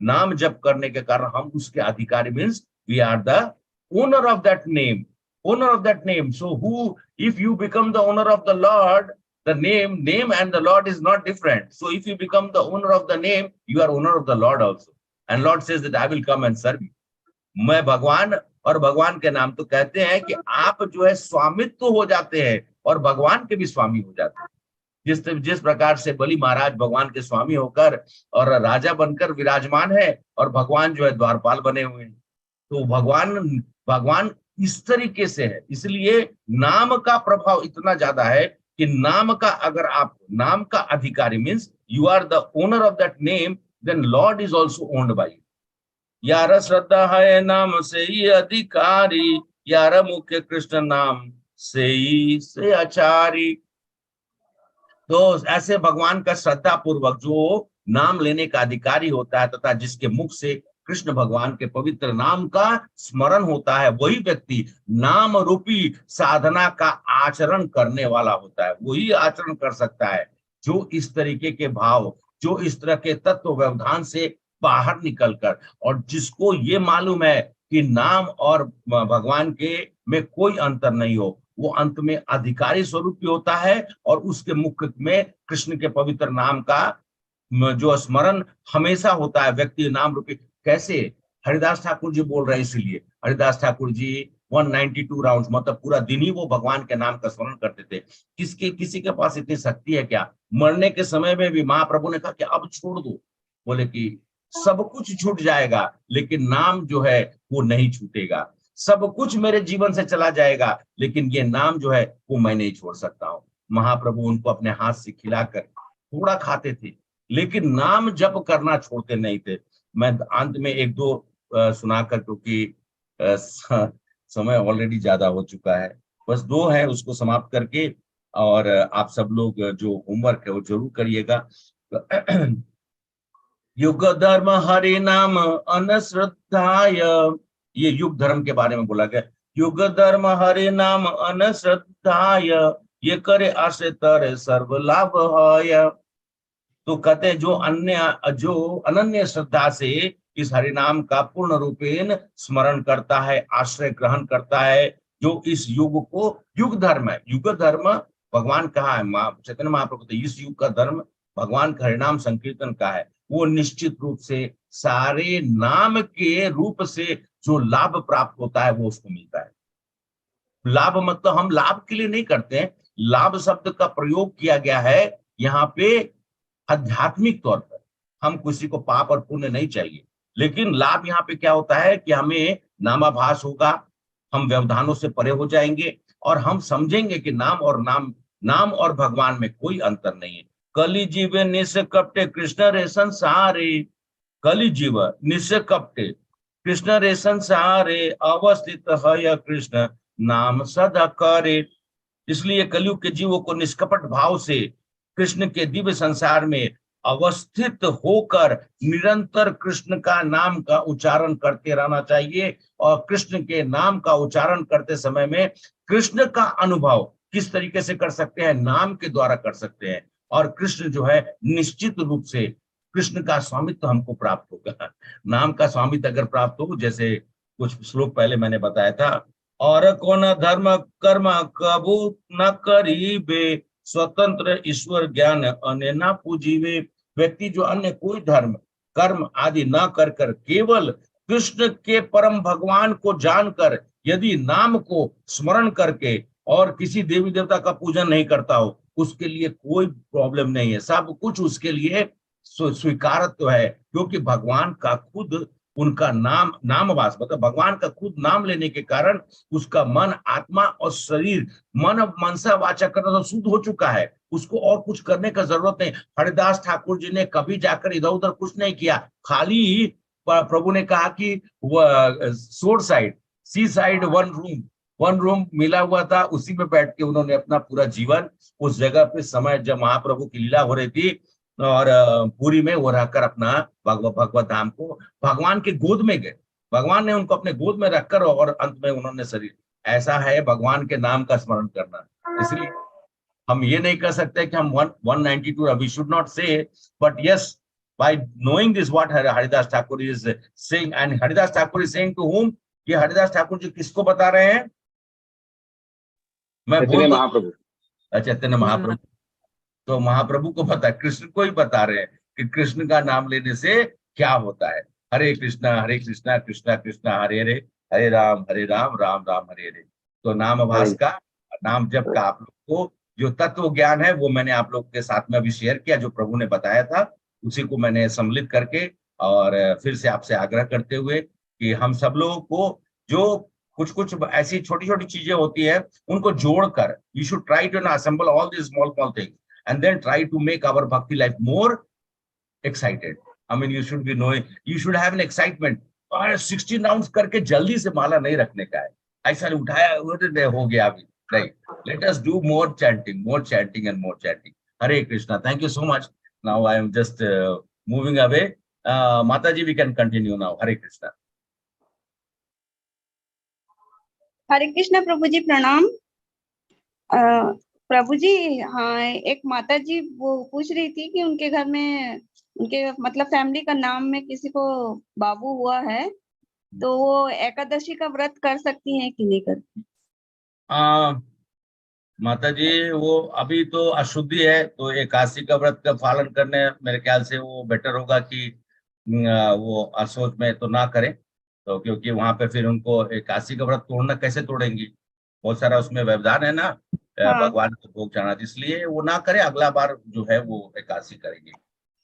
नाम जप करने के कारण हम उसके अधिकारी, means we are the owner of that name, owner of that name. So who, if you become the owner of the lord, the name and the Lord is not different. So if you become the owner of the name, you are owner of the Lord also. And Lord says that I will come and serve you. मैं भगवान, और भगवान के नाम तो कहते हैं कि आप जो है स्वामित्व हो जाते हैं और भगवान के भी स्वामी हो जाते हैं। जिस प्रकार से बलि महाराज भगवान के स्वामी होकर और राजा बनकर विराजमान है, और भगवान जो है द्वारपाल बने हुए हैं। तो भगवान इस तरीके से है। इसलिए नाम का प्रभाव इतना ज्यादा है कि नाम का, अगर आप नाम का अधिकारी, means you are the owner of that name, then lord is also owned by you. यार श्रद्धा है नाम से ही अधिकारी, यार मुख्य कृष्ण नाम से ही से आचारी। तो ऐसे भगवान का श्रद्धा पूर्वक जो नाम लेने का अधिकारी होता है तथा जिसके मुख से कृष्ण भगवान के पवित्र नाम का स्मरण होता है, वही व्यक्ति नाम रूपी साधना का आचरण करने वाला होता है। वही आचरण कर सकता है जो इस तरीके के भाव, जो इस तरह के तत्व व्यवधान से बाहर निकलकर, और जिसको ये मालूम है कि नाम और भगवान के में कोई अंतर नहीं हो, वो अंत में अधिकारी स्वरूप भी होता है और उसके मुख में कृष्ण के पवित्र नाम का जो स्मरण हमेशा होता है। व्यक्ति नाम रूपी, कैसे हरिदास ठाकुर जी बोल रहे हैं, इसीलिए हरिदास ठाकुर जी 192 राउंड, मतलब पूरा दिन ही वो भगवान के नाम का स्मरण करते थे। किसी के पास इतनी शक्ति है क्या? मरने के समय में भी महाप्रभु ने कहा कि अब छोड़ दो, बोले कि सब कुछ छूट जाएगा लेकिन नाम जो है वो नहीं छूटेगा। सब कुछ मेरे जीवन से चला जाएगा लेकिन ये नाम जो है वो मैं नहीं छोड़ सकता हूँ। महाप्रभु उनको अपने हाथ से खिलाकर थोड़ा खाते थे लेकिन नाम जप करना छोड़ते नहीं थे। मैं अंत में एक दो सुनाकर, क्योंकि समय ऑलरेडी ज्यादा हो चुका है, बस दो है उसको समाप्त करके, और आप सब लोग जो होमवर्क है वो जरूर करिएगा। युग धर्म हरि नाम अनश्रद्धाय, ये युग धर्म के बारे में बोला गया। युग धर्म हरि नाम अनश्रद्धाय, ये करे आश्रय तर सर्व लाभ है। तो कहते हैं जो अनन्य श्रद्धा से इस हरिनाम का पूर्ण रूपेण स्मरण करता है, आश्रय ग्रहण करता है, जो इस युग को, युग धर्म है, युग धर्म भगवान कहा है, चैतन्य महाप्रभु, इस युग का धर्म भगवान का हरिनाम संकीर्तन का है। वो निश्चित रूप से सारे नाम के रूप से जो लाभ प्राप्त होता है वो उसको मिलता है। लाभ मतलब हम लाभ के लिए नहीं करते हैं, लाभ शब्द का प्रयोग किया गया है यहाँ पे आध्यात्मिक तौर पर। हम किसी को पाप और पुण्य नहीं चाहिए, लेकिन लाभ यहाँ पे क्या होता है कि हमें नामाभास होगा, हम व्यवधानों से परे हो जाएंगे और हम समझेंगे कि नाम और भगवान में कोई अंतर नहीं है। कलि जीव निष्कपटे कृष्ण रे संसारे, कलि जीव निष्कपटे कृष्ण रे संसारे, अवस्थित है कृष्ण नाम सदा करे। इसलिए कलयुग के जीवों को निष्कपट भाव से कृष्ण के दिव्य संसार में अवस्थित होकर निरंतर कृष्ण का नाम का उच्चारण करते रहना चाहिए। और कृष्ण के नाम का उच्चारण करते समय में कृष्ण का अनुभव किस तरीके से कर सकते हैं, नाम के द्वारा कर सकते हैं। और कृष्ण जो है निश्चित रूप से कृष्ण का स्वामित्व हमको प्राप्त होगा। नाम का स्वामित्व अगर प्राप्त हो, जैसे कुछ श्लोक पहले मैंने बताया था, और कौन धर्म कर्म कबू न करीबे, स्वतंत्र ईश्वर ज्ञान अनेना पूजीवे। व्यक्ति जो अन्य कोई धर्म कर्म आदि न कर केवल कृष्ण के परम भगवान को जानकर यदि नाम को स्मरण करके और किसी देवी देवता का पूजन नहीं करता हो, उसके लिए कोई प्रॉब्लम नहीं है, सब कुछ उसके लिए स्वीकारत्व है। क्योंकि भगवान का खुद उनका नामवास मतलब भगवान का खुद नाम लेने के कारण उसका मन, आत्मा और शरीर, मन मनसा वाचा करना तो शुद्ध हो चुका है, उसको और कुछ करने का जरूरत नहीं। हरिदास ठाकुर जी ने कभी जाकर इधर उधर कुछ नहीं किया, खाली प्रभु ने कहा कि सोर साइड, सी साइड, वन रूम मिला हुआ था, उसी में बैठ के उन्होंने अपना पूरा जीवन उस जगह पे समय, जब महाप्रभु की लीला हो रही थी और पुरी में, वो रहकर अपना भगवत धाम को भगवान के गोद में गए। भगवान ने उनको अपने गोद में रखकर और अंत में उन्होंने शरीर, ऐसा है भगवान के नाम का स्मरण करना। इसलिए हम ये नहीं कर सकते कि हम 192 वी शुड नॉट से, but yes, by knowing this what Haridas Thakur is saying, and Haridas Thakur is saying to whom, ये हरिदास ठाकुर जी किसको बता रहे हैं? मैं बोल महाप्रभु, चैतन्य महाप्रभु। तो महाप्रभु को पता, कृष्ण को ही बता रहे हैं कि कृष्ण का नाम लेने से क्या होता है। हरे कृष्णा कृष्णा कृष्णा हरे हरे, हरे राम राम राम हरे हरे। तो नामभास का, नाम जप का आप लोग को जो तत्व ज्ञान है वो मैंने आप लोग के साथ में अभी शेयर किया, जो प्रभु ने बताया था उसी को मैंने सम्मिलित करके और फिर से आपसे आग्रह करते हुए कि हम सब लोगों को जो कुछ ऐसी छोटी छोटी चीजें होती है उनको जोड़कर, you should try to assemble all this small things and then try to make our bhakti life more excited. I mean, you should be knowing, you should have an excitement. 16 rounds करके जल्दी से माला नहीं रखने का है, ऐसा उठाया हो गया अभी नहीं। Let us do more chanting and more chanting. Hare Krishna. Thank you so much. Now I am just moving away. Mataji, we can continue now. Hare Krishna. हरे कृष्ण प्रभु जी, प्रणाम। प्रभु जी, हाँ, एक माता जी वो पूछ रही थी कि उनके घर में, उनके मतलब फैमिली का नाम में किसी को बाबू हुआ है, तो वो एकादशी का व्रत कर सकती हैं कि नहीं करती? माता जी, वो अभी तो अशुद्धि है, तो एकादशी का व्रत का पालन करने मेरे ख्याल से वो बेटर होगा कि वो असोच में तो ना करें, तो क्योंकि वहां पे फिर उनको एकादशी का व्रत तोड़ना, कैसे तोड़ेंगी, बहुत सारा उसमें व्यवधान है ना। भगवान को भोग चढ़ाना, इसलिए वो ना करे, अगला बार जो है वो एकादशी करेंगे।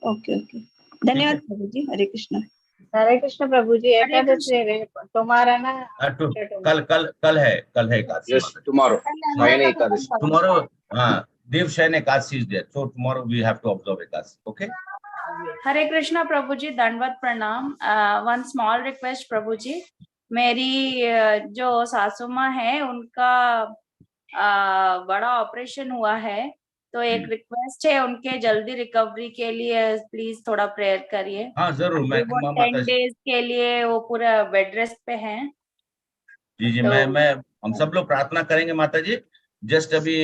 ओके ओके, धन्यवाद प्रभु जी। हरे कृष्ण। हरे कृष्ण प्रभु जी, एकादशी तुम्हारा ना कल है एकादशी। टुमारो, हाँ, Devshayan Ekadashi is there, so tomorrow we have to observe Ekadashi. Okay. Hare Krishna Prabhu ji, दंडवत प्रणाम। One small request Prabhu ji, मेरी जो सासू माँ है उनका बड़ा ऑपरेशन हुआ है, तो एक रिक्वेस्ट है उनके जल्दी रिकवरी के लिए प्लीज थोड़ा प्रेयर करिए। हाँ जरूर, मैं वो माता 10 जी, डेज के लिए वो पूरा बेड रेस्ट पे हैं। जी जी, तो मैं हम सब लोग प्रार्थना करेंगे माता जी। जस्ट अभी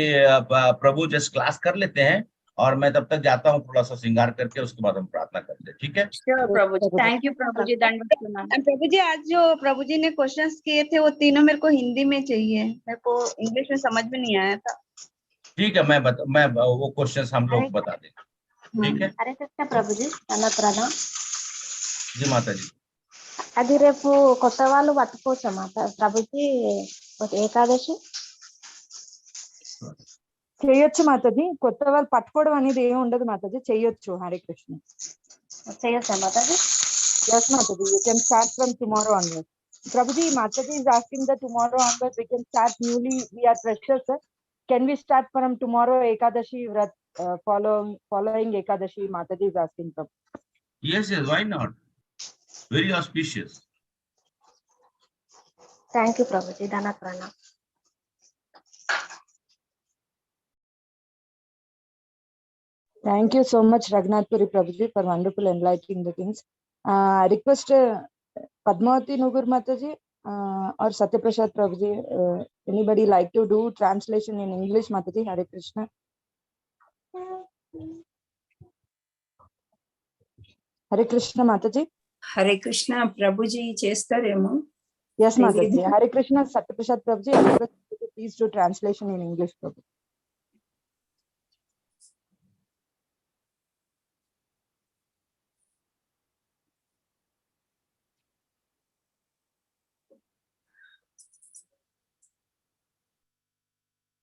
प्रभु जस्ट क्लास कर लेते हैं, और मैं तब तक जाता हूँ थोड़ा सा श्रृंगार करके, उसके बाद हम प्रार्थना करते हैं, ठीक है? Sure Prabhu ji, thank you Prabhu ji, दंडवत प्रणाम। प्रभु जी आज जो प्रभु जी ने क्वेश्चंस किए थे वो तीनों मेरे को हिंदी में चाहिए, मेरे को इंग्लिश में समझ में नहीं आया था। ठीक है, मैं वो क्वेश्चंस हम लोग बता देंगे, ठीक है? हरे कृष्ण प्रभु जी ప్రణాం। जी माता जी। అది రేపు కొత్త వాళ్ళు పట్టుకోవచ్చమ్మా ప్రభుజీ ఏకాదశి? చేయొచ్చు మాతాజీ, కొత్త వాళ్ళు పట్టుకోవడం అనేది ఏమి ఉండదు మాతాజీ, చేయొచ్చు. హరే కృష్ణ. చేయొచ్చా Mataji? Yes Mataji, you can start from tomorrow onwards. Prabhuji, Mataji is asking that tomorrow onwards we can start newly, we are freshers, sir. Can we start from tomorrow Ekadashi Vrat, following Ekadashi? Mataji is asking. Yes, yes, why not? Very auspicious. Thank you Prabhuji, ధన్యవాద ప్రణాం। Thank you so much, Raghunath Puri Prabhuji, for wonderful enlightening the things. I request Padmavati Nugur Mataji or Satyaprasad Prabhuji, anybody like to do translation in English? Mataji, Hare Krishna. Hare Krishna Mataji. Hare Krishna Prabhuji చేస్తారేమో. Yes Mataji. Hare Krishna Satyaprasad Prabhuji, I request you to please do translation in English, Prabhuji.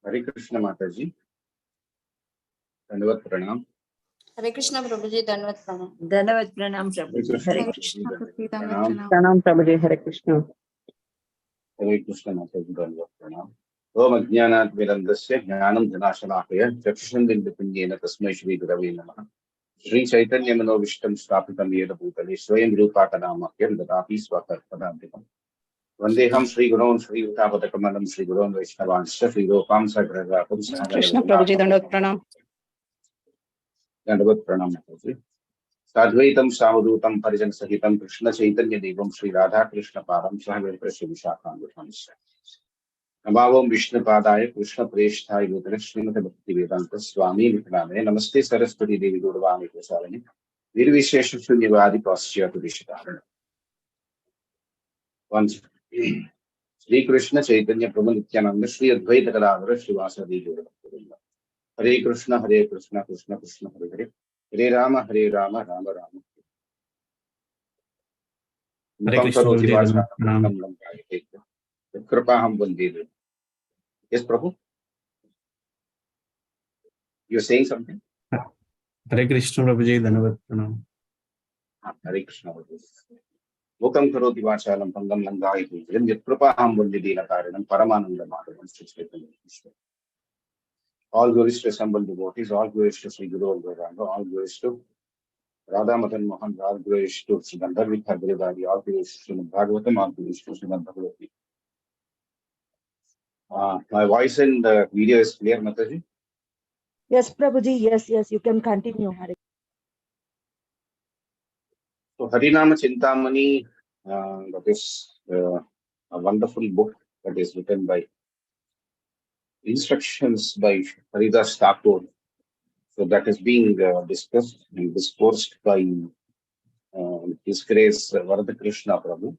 हरे कृष्ण माता जी, धन्यवाद प्रणाम। हरे कृष्ण प्रभु जी, धन्यवाद प्रणाम। ధన్యవాద ప్రణాम Prabhuji. Hare Hare Krishna. Krishna Prabhuji, प्रणाम। Pranam. प्रणाम प्रभु जी, हरे कृष्ण। हरे कृष्ण माता जी, धन्यवाद प्रणाम। ओम अज्ञानात् विलम्बस्य ज्ञानं धनाशनाय चक्षुषन्दिन्दुपुञ्जेन तस्मै श्री गुरवे नमः। श्री चैतन्य मनोविष्टं स्थापितं येन भूतले स्वयं रूपाकनामह्यं ददाति स्वकर्पदान्तिकम्। वन्देऽहं श्रीगुरोन् श्रीयुतापदकमलं श्रीगुरोन् वैष्णवांश्च श्रीरूपां सगृह्णातं कृष्ण प्रभु जी, दंडवत प्रणाम। दंडवत प्रणाम माताजी। साद्वैतं सावधूतं परिजन सहितं कृष्ण चैतन्य देवं श्री राधा कृष्ण पादं सह विशाखान्वितांश्च नमावं विष्णुपादाय कृष्ण प्रेष्ठाय भूतले श्रीमते भक्ति वेदांत स्वामी विष्णुनाथे नमस्ते सरस्वती देवी गौरवाणी प्रसारिणे निर्विशेष शून्यवादी पाश्चात्य दिशतारण। श्री कृष्ण चैतन्य प्रभु नित्यानंद श्री अद्वैत गदाधर श्रीवासदि गौरभक्तवृंद। हरे कृष्ण कृष्ण कृष्ण हरे हरे, हरे राम राम राम। कृपा हम वंदे। यस प्रभु, you are saying something. Hare Krishna प्रभु जी, धन्यवाद प्रणाम। हरे कृष्ण प्रभु। मुखं करोति वाचालं पंगं लंघयति यत्कृपाहं वन्दे दीनकारणं परमानन्दमाधवं श्री चैतन्य ईश्वर। All glories to assembled devotees, all glories to Sri Guru Gauranga, all glories to Radha Madan Mohan, all glories to Sri Gandharvi Thagrivadi, all glories to Srimad Bhagavatam, all glories to Srimad Bhagavati. My voice in the video is clear, Mataji? Yes Prabhuji, yes, you can continue. Hare. So Harinama Chintamani, that is a wonderful book that is written by instructions by Haridas Thakur. So that is being discussed and discoursed by His Grace Varada Krishna Prabhu.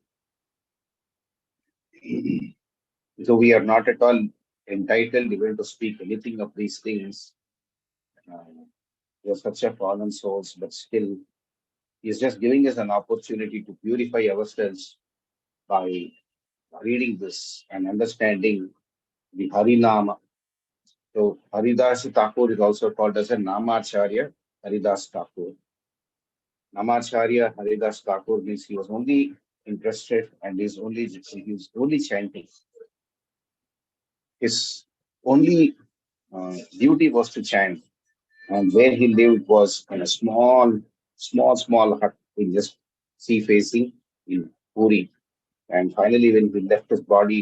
So we are not at all entitled even to speak anything of these things. We are such a fallen souls, but still He is just giving us an opportunity to purify ourselves by reading this and understanding the Harinama. So Haridas Thakur is also called as a Namacharya Haridas Thakur. Namacharya Haridas Thakur means he was only interested and he is only chanting. His only duty was to chant, and where he lived was in a small hut in just sea facing in Puri. And finally, when he left his body,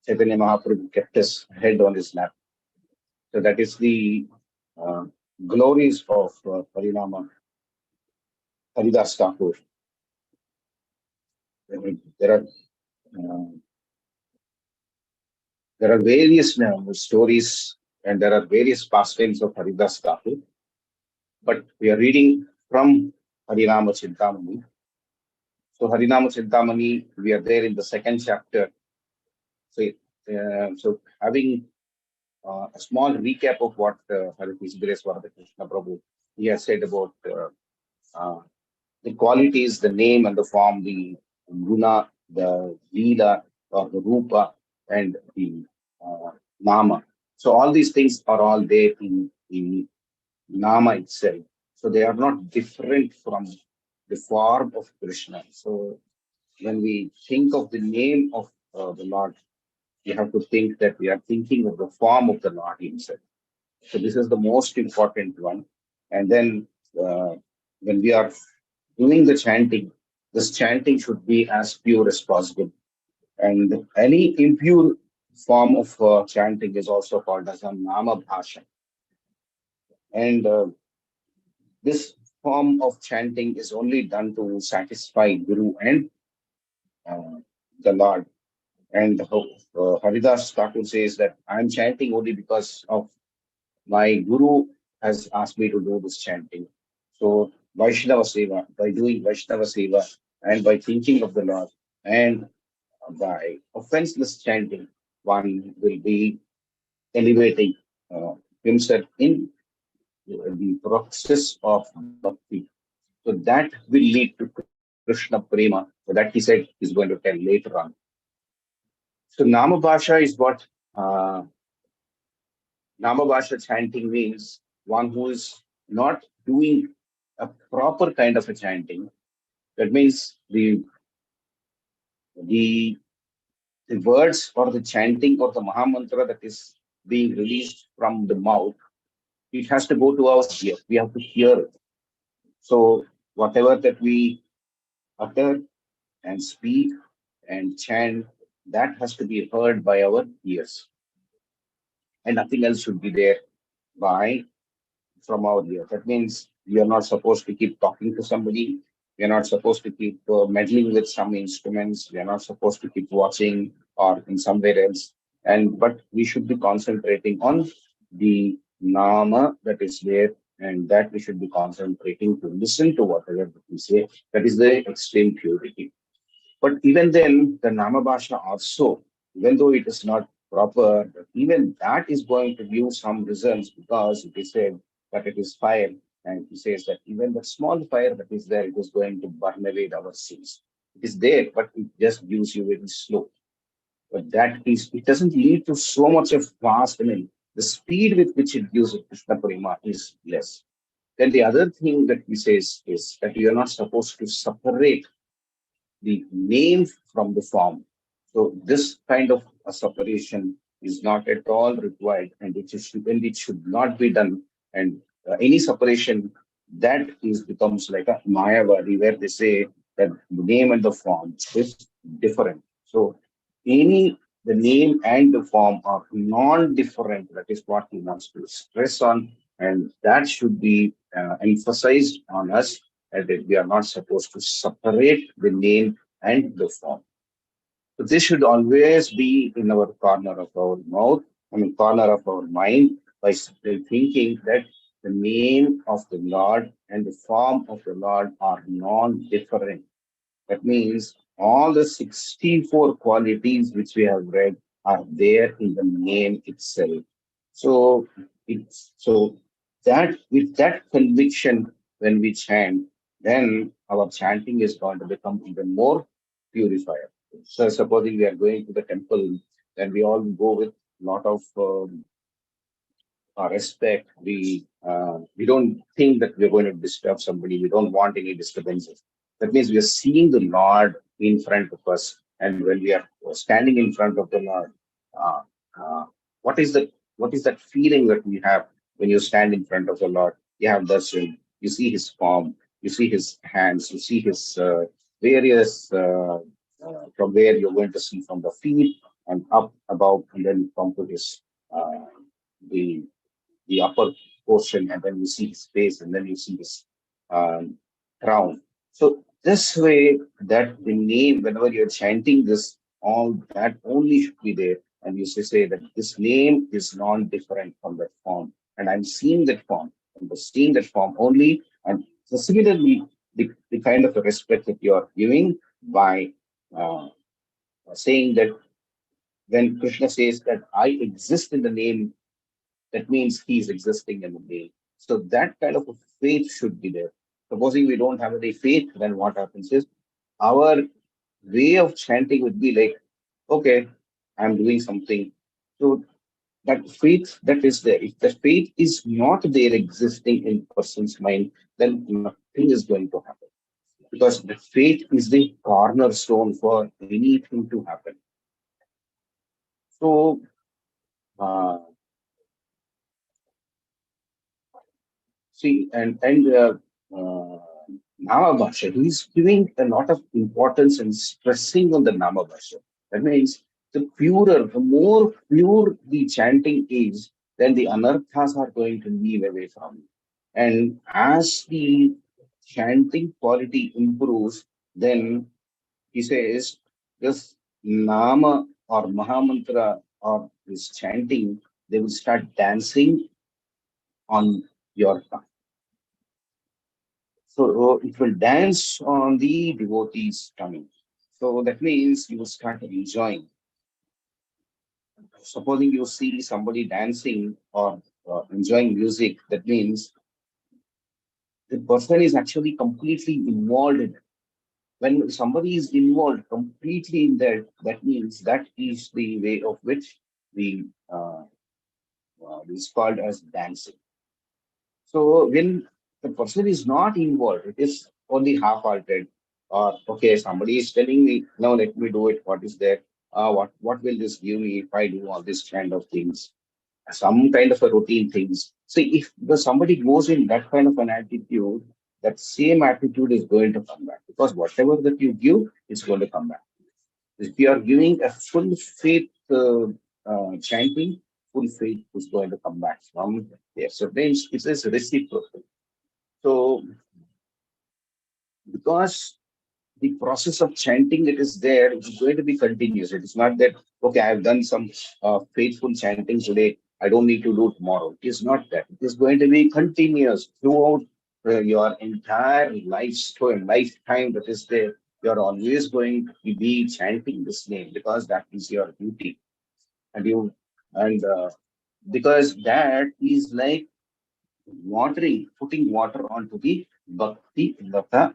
Chaitanya Mahaprabhu kept his head on his lap. So that is the glories of Harinama Haridas Thakur. There are uh, there are various stories and there are various pastimes of Haridas Thakur, but we are reading from Harinama Chintamani. So Harinama Chintamani, we are there in the second chapter. So having a small recap of what His Grace Krishna Prabhu he has said about the qualities, the name and the form, the guna, the leela or the rupa, and the nama. So all these things are all there in nama itself. So they are not different from the form of Krishna. So when we think of the name of the Lord, we have to think that we are thinking of the form of the Lord himself. So this is the most important one. And then when we are doing the chanting, this chanting should be as pure as possible. And any impure form of chanting is also called as a nama bhasha. And this form of chanting is only done to satisfy Guru and the Lord. And Haridas Thakur says that I'm chanting only because of my Guru has asked me to do this chanting. So Vaishnava Seva, by doing Vaishnava Seva and by thinking of the Lord and by offenseless chanting, one will be elevating himself in the process of bhakti. So that will lead to Krishna Prema. So that he said he's going to tell later on. So Nama Bhasha is what Nama Bhasha chanting means one who is not doing a proper kind of a chanting. That means the words or the chanting or the Mahamantra that is being released from the mouth, it has to go to our ear. We have to hear it. So whatever that we utter and speak and chant, that has to be heard by our ears. And nothing else should be there from our ear. That means we are not supposed to keep talking to somebody. We are not supposed to keep meddling with some instruments. We are not supposed to keep watching or in somewhere else. But we should be concentrating on the nama that is there, and that we should be concentrating to listen to whatever we say. That is the extreme purity. But even then, the nama bhasha also, even though it is not proper, even that is going to give some results because it is said that it is fire. And he says that even the small fire that is there, it is going to burn away our sins. It is there, but it just gives you very slow. But it doesn't lead to so much of fast. I mean, the speed with which it gives Krishna Prema is less. Then the other thing that he says is that you are not supposed to separate the name from the form. So this kind of a separation is not at all required, and it should not be done. And any separation that becomes like a Mayavadi, where they say that the name and the form is different. So the name and the form are non-different. That is what he wants to stress on, and that should be emphasized on us, that we are not supposed to separate the name and the form. So this should always be in our corner of our mouth, corner of our mind, by thinking that the name of the Lord and the form of the Lord are non-different. That means all the 64 qualities which we have read are there in the name itself. So that with that conviction, when we chant, then our chanting is going to become even more purified. So supposing we are going to the temple, then we all go with a lot of respect. We don't think that we're going to disturb somebody. We don't want any disturbances. That means we are seeing the Lord in front of us, and when we are standing in front of the Lord, uh, what is that feeling that we have when you stand in front of the Lord? You have darshan. You see His form. You see His hands. You see His various from where you're going to see from the feet and up above, and then come to His the the upper portion, and then you see his face, and then you see his crown. So this way, that the name, whenever you're chanting this, all that only should be there. And you say that this name is non-different from that form. And I'm seeing that form. And seeing that form only. And so similarly, the kind of a respect that you're giving by saying that when Krishna says that I exist in the name, that means he is existing in the name. So that kind of a faith should be there. Supposing we don't have any faith, then what happens is our way of chanting would be like, okay, I'm doing something. So that faith that is there, if the faith is not there existing in person's mind, then nothing is going to happen. Because the faith is the cornerstone for anything to happen. So, see, and Nama Bhasha, he's giving a lot of importance and stressing on the Nama Bhasha. That means the purer, the more pure the chanting is, then the anarthas are going to leave away from you. And as the chanting quality improves, then he says this Nama or Mahamantra or this chanting, they will start dancing on your tongue. So it will dance on the devotee's tongue. So that means you will start enjoying. Supposing you see somebody dancing or enjoying music, that means the person is actually completely involved in it. When somebody is involved completely in that, that means that is the way of which the is called as dancing. So when the person is not involved, it is only half-hearted. Or okay, somebody is telling me, now let me do it. What is there? What will this give me if I do all this kind of things? Some kind of a routine things. See, if somebody goes in that kind of an attitude, that same attitude is going to come back, because whatever that you give, it's going to come back. If you are giving a full faith chanting, full faith is going to come back from there. So then it is reciprocal. So because the process of chanting that is there, it's going to be continuous. It is not that, okay, I've done some faithful chanting today, I don't need to do tomorrow. It is not that. It is going to be continuous throughout your entire lifetime that is there. You're always going to be chanting this name because that is your duty. And because that is like putting water onto the bhakti lata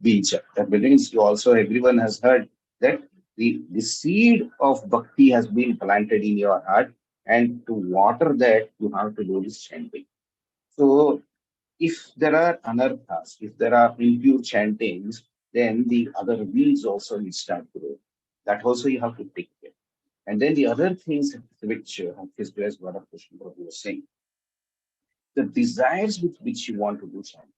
bija. That means you also, everyone has heard that the seed of bhakti has been planted in your heart, and to water that, you have to do this chanting. So if there are anarthas, if there are impure chantings, then the other weeds also will start growing. That also you have to take care. And then the other things which His Grace Vada Krishna Prabhu was saying, the desires with which you want to do chanting.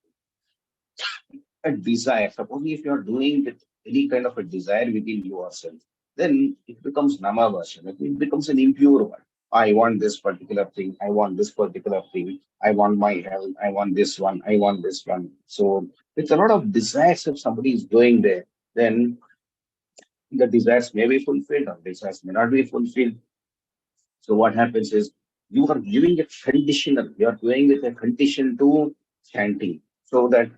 A desire, supposing if you are doing with any kind of a desire within yourself, then it becomes namavasha, it becomes an impure one. I want this particular thing, I want this particular thing, I want my health, I want this one, I want this one. So it's a lot of desires. If somebody is going there, then the desires may be fulfilled or desires may not be fulfilled. So what happens is you are giving a conditional, you are going with a condition to chanting, so that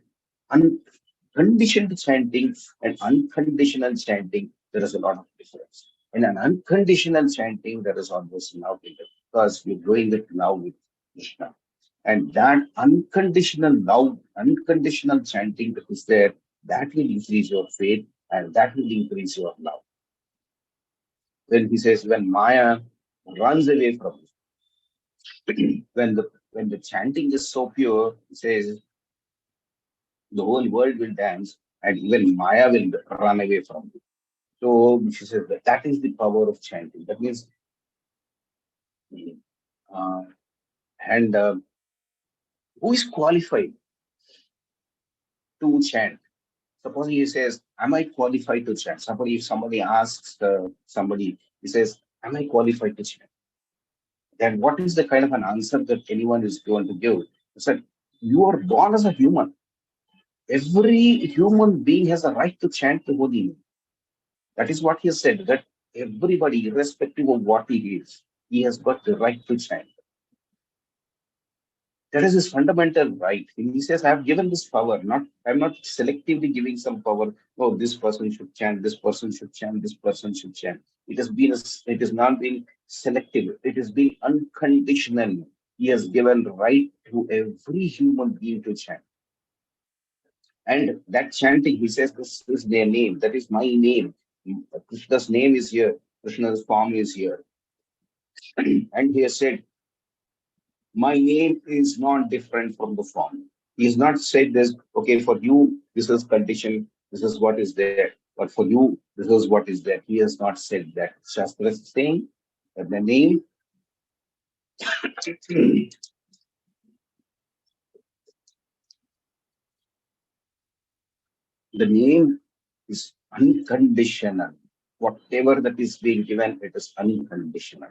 unconditioned chanting and unconditional chanting, there is a lot of difference. In an unconditional chanting, there is always love in it, because you're doing it now with Krishna. And that unconditional love, unconditional chanting that is there, that will increase your faith and that will increase your love. When he says, when Maya runs away from you, when the chanting is so pure, he says, the whole world will dance and even Maya will run away from you. So she says that is the power of chanting. That means, and who is qualified to chant? Suppose he says, am I qualified to chant? If somebody asks somebody, he says, am I qualified to chant? then what is the kind of an answer that anyone is going to give? It's like, you are born as a human. Every human being has a right to chant the holy name. That is what he has said, that everybody, irrespective of what he is, he has got the right to chant. That is his fundamental right. He says, I have given this power, I'm not selectively giving some power. Oh, this person should chant, this person should chant, this person should chant. It has not been selective. It has been unconditional. He has given right to every human being to chant. And that chanting, he says, this is their name. That is my name. Krishna's name is here. Krishna's form is here. And he has said, my name is not different from the form. He has not said this, okay, for you, this is condition, this is what is there. But for you, this is what is there. He has not said that. Shastra is saying that the name the name is unconditional. Whatever that is being given, it is unconditional.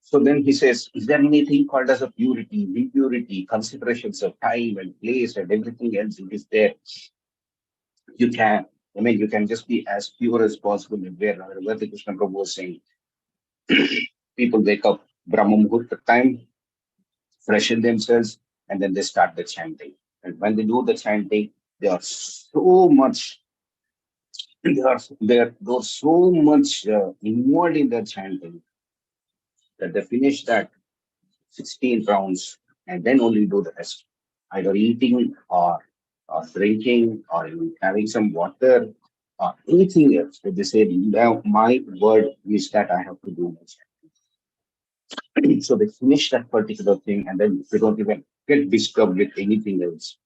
So then he says, is there anything called as a purity, impurity, considerations of time and place and everything else? It is there. You can, you can just be as pure as possible. Where the Krishna Prabhu was saying, people wake up Brahma Muhurta time, freshen themselves, and then they start the chanting. And when they do the chanting, they are so much, they're so much involved in their chanting that they finish that 16 rounds and then only do the rest, either eating or drinking or even having some water or anything else. But they say, now my word is that I have to do my chanting. So they finish that particular thing and then they don't even get disturbed with anything else.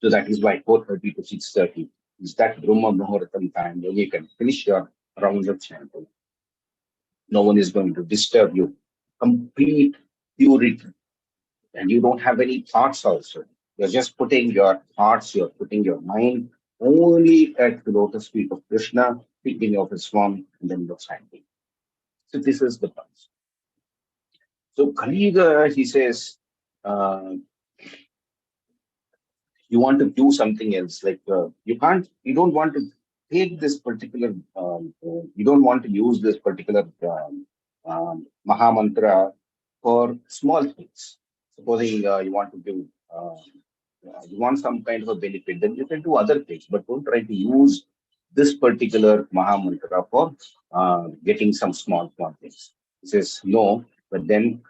So that is why 4:30 to 6:30 is that Brahma Muhurtam time where you can finish your round of chanting. No one is going to disturb you. Complete purity. And you don't have any thoughts also. You're just putting your thoughts, you're putting your mind only at the lotus feet of Krishna, thinking of his form, and then you're chanting. So this is the point. So Kali Yuga, he says, you want to do something else. Like you don't want to take this particular, you don't want to use this particular Maha Mantra for small things. Supposing you want to do, you want some kind of a benefit, then you can do other things, but don't try to use this particular Maha Mantra for getting some small things. He says no, but then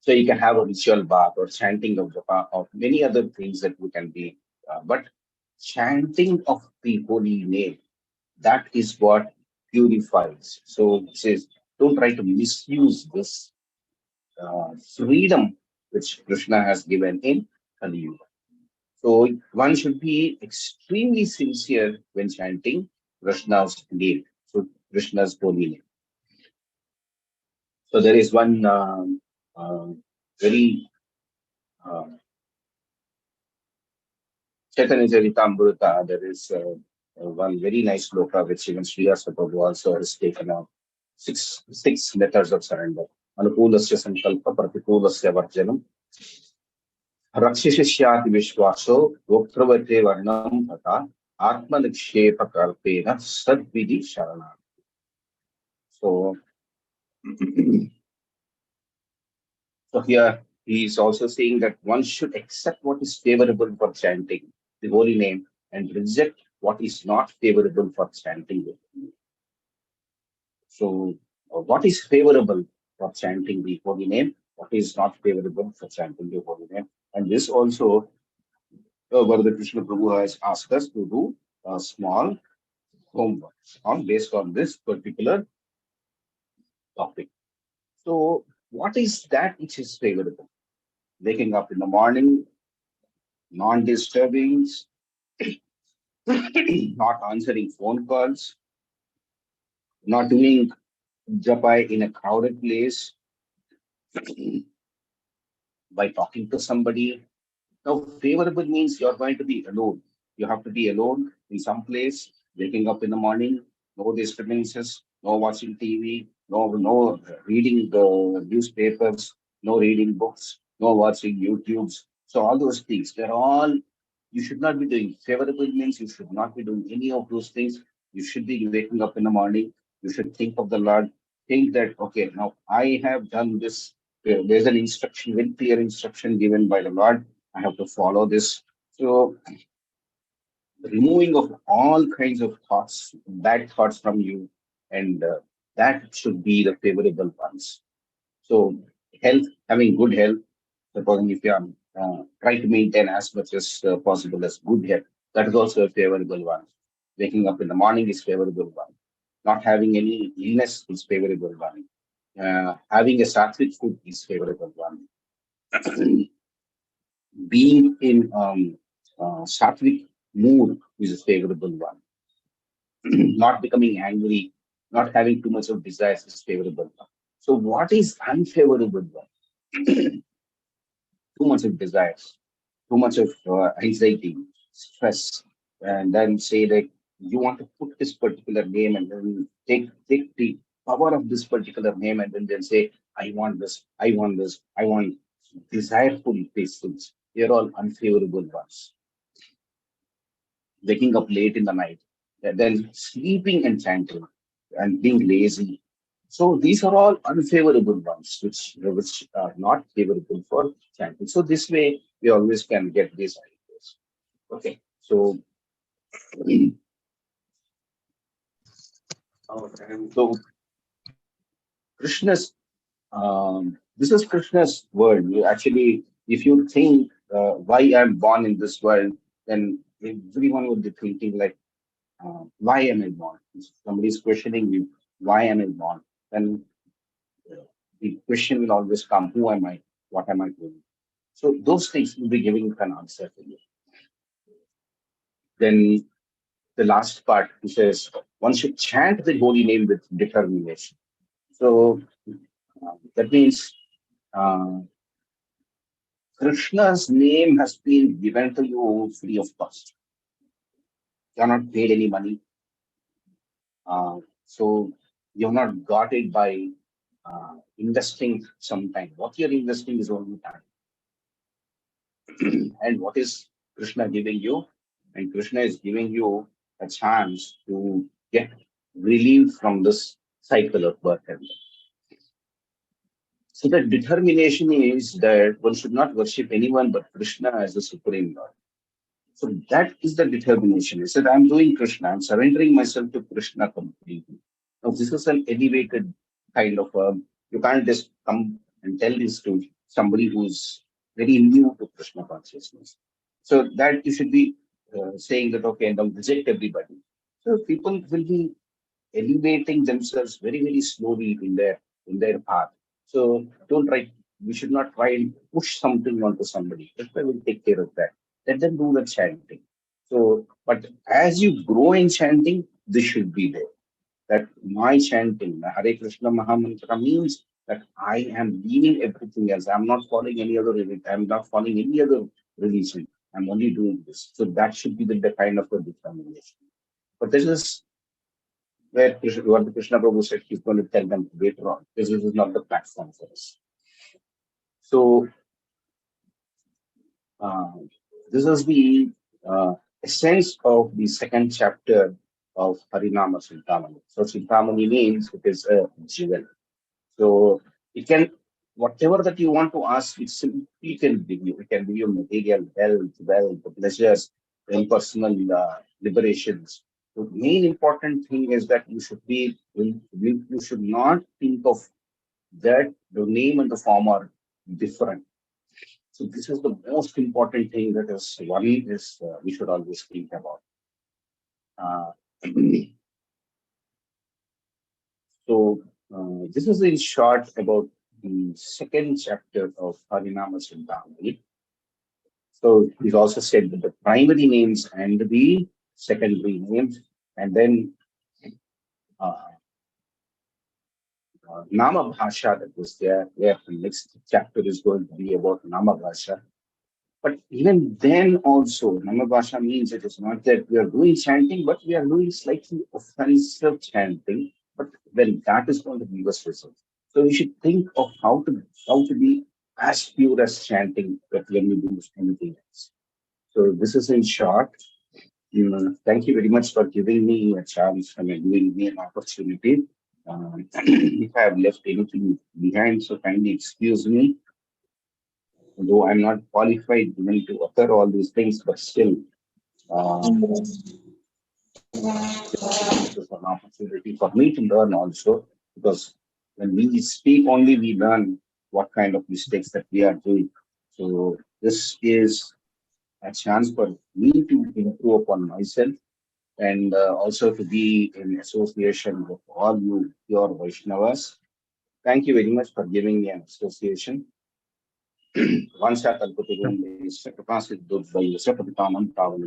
so you can have a ritual bath or chanting of Japa or many other things that we can be, but chanting of the holy name, that is what purifies. So it says, don't try to misuse this freedom which Krishna has given in Kali Yuga. So one should be extremely sincere when chanting Krishna's name, so Krishna's holy name. So there is one very Chaitanya Charitamrita, there is one very nice sloka which even Sriyasa Prabhu also has taken out. Six letters of surrender. Anukulasya sankalpa pratikulasya varjanam. Rakshishishyaati vishwaso voktravate varnam tata atma nikshepa kalpena sadvidi sharana. So, so here he is also saying that one should accept what is favorable for chanting the holy name and reject what is not favorable for chanting the holy name. So, what is favorable for chanting the holy name? What is not favorable for chanting the holy name? And this also, Vardha Krishna Prabhu has asked us to do a small homework based on this particular topic. So, what is that which is favorable? Waking up in the morning, non-disturbing, not answering phone calls, not doing japa in a crowded place, by talking to somebody. Now, favorable means you're going to be alone. You have to be alone in some place, waking up in the morning, no disturbances, no watching TV, no reading the newspapers, no reading books, no watching YouTubes. So all those things, they're all you should not be doing. Favorable means you should not be doing any of those things. You should be waking up in the morning. You should think of the Lord. Think that, okay, now I have done this. There's an instruction, very clear instruction given by the Lord. I have to follow this. So removing of all kinds of thoughts, bad thoughts from you, and that should be the favorable ones. So health, having good health, supposing if you are trying to maintain as much as possible as good health, that is also a favorable one. Waking up in the morning is favorable one. Not having any illness is favorable one. Having a sattvic food is favorable one. Being in sattvic mood is a favorable one. Not becoming angry, not having too much of desires is favorable one. So what is unfavorable one? Too much of desires, too much of anxiety, stress, and then say that you want to put this particular name and then take the power of this particular name and then say, I want this, I want this, I want desireful these things. They're all unfavorable ones. Waking up late in the night, and then sleeping and chanting, and being lazy. So these are all unfavorable ones, which are not favorable for chanting. So this way, we always can get these ideas. Okay, so so Krishna's this is Krishna's word. Actually, if you think why I'm born in this world, then everyone would be thinking like, why am I born? If somebody is questioning you, why am I born? Then the question will always come, who am I? What am I doing? So those things will be giving an answer to you. Then the last part, he says, one should chant the holy name with determination. So that means Krishna's name has been given to you free of cost. You are not paid any money. So you have not got it by investing some time. What you're investing is only time. And what is Krishna giving you? And Krishna is giving you a chance to get relieved from this cycle of birth and death. So the determination is that one should not worship anyone but Krishna as the Supreme Lord. So that is the determination. He said, I'm doing Krishna, I'm surrendering myself to Krishna completely. Now, this is an elevated kind of, you can't just come and tell this to somebody who's very new to Krishna consciousness. So that you should be saying that, okay, now reject everybody. So people will be elevating themselves very, very slowly in their path. So don't try, we should not try and push something onto somebody. Krishna will take care of that. Let them do the chanting. So, but as you grow in chanting, this should be there. That my chanting, the Hare Krishna Mahamantra means that I am leaving everything else. I'm not following any other religion. I'm not following any other religion. I'm only doing this. So that should be the kind of a determination. But this is where what the Krishna Prabhu said he's going to tell them later on. This is not the platform for us. So this is the essence of the second chapter of Harinama Chintamani. So Chintamani means it is a jewel. So it can, whatever that you want to ask, it simply can give you. It can give you material, health, wealth, pleasures, impersonal liberations. The main important thing is that you should not think of that the name and the form are different. So this is the most important thing that is one is we should always think about. So this is in short about the second chapter of Harinama Chintamani. So he's also said that the primary names and the secondary names, and then Nama Bhasha that was there, where the next chapter is going to be about Nama Bhasha. But even then also, Nama Bhasha means it is not that we are doing chanting, but we are doing slightly offensive chanting, but then that is going to give us results. So we should think of how to be as pure as chanting that when we do anything else. So this is in short. Thank you very much for giving me a chance and giving me an opportunity. If I have left anything behind, so kindly excuse me. Though I'm not qualified even to utter all these things, but still, this is an opportunity for me to learn also, because when we speak only, we learn what kind of mistakes that we are doing. So this is a chance for me to improve upon myself and also to be in association with all you, your Vaishnavas. Thank you very much for giving me an association. Once I can put it in the capacity by the Sepatitanam Tavan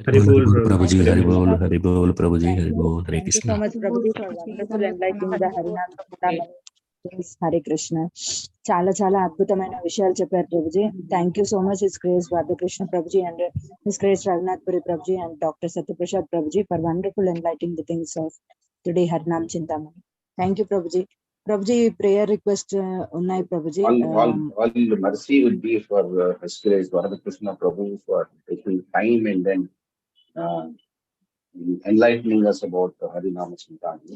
Prabhuji, Haribol, Prabhuji, Haribol, Hare Thank you Krishna. so much, Prabhuji, for wonderful enlightening the Harinam Chintamani. Hare Krishna. చాలా చాలా అద్భుతమైన విషయాలు చెప్పారు Prabhuji. Thank you so much his grace Radhakrishna Prabhuji and his grace రఘునాథ్పురి Prabhuji and doctor Satyaprasad Prabhuji for wonderful enlightening the things of today Harinam Chintamani. Thank you Prabhuji. Prabhuji prayer request ఉన్నాయి Prabhuji. All mercy would be for his grace Radhakrishna Prabhu for taking time and then enlightening us about Harinama Chintamani,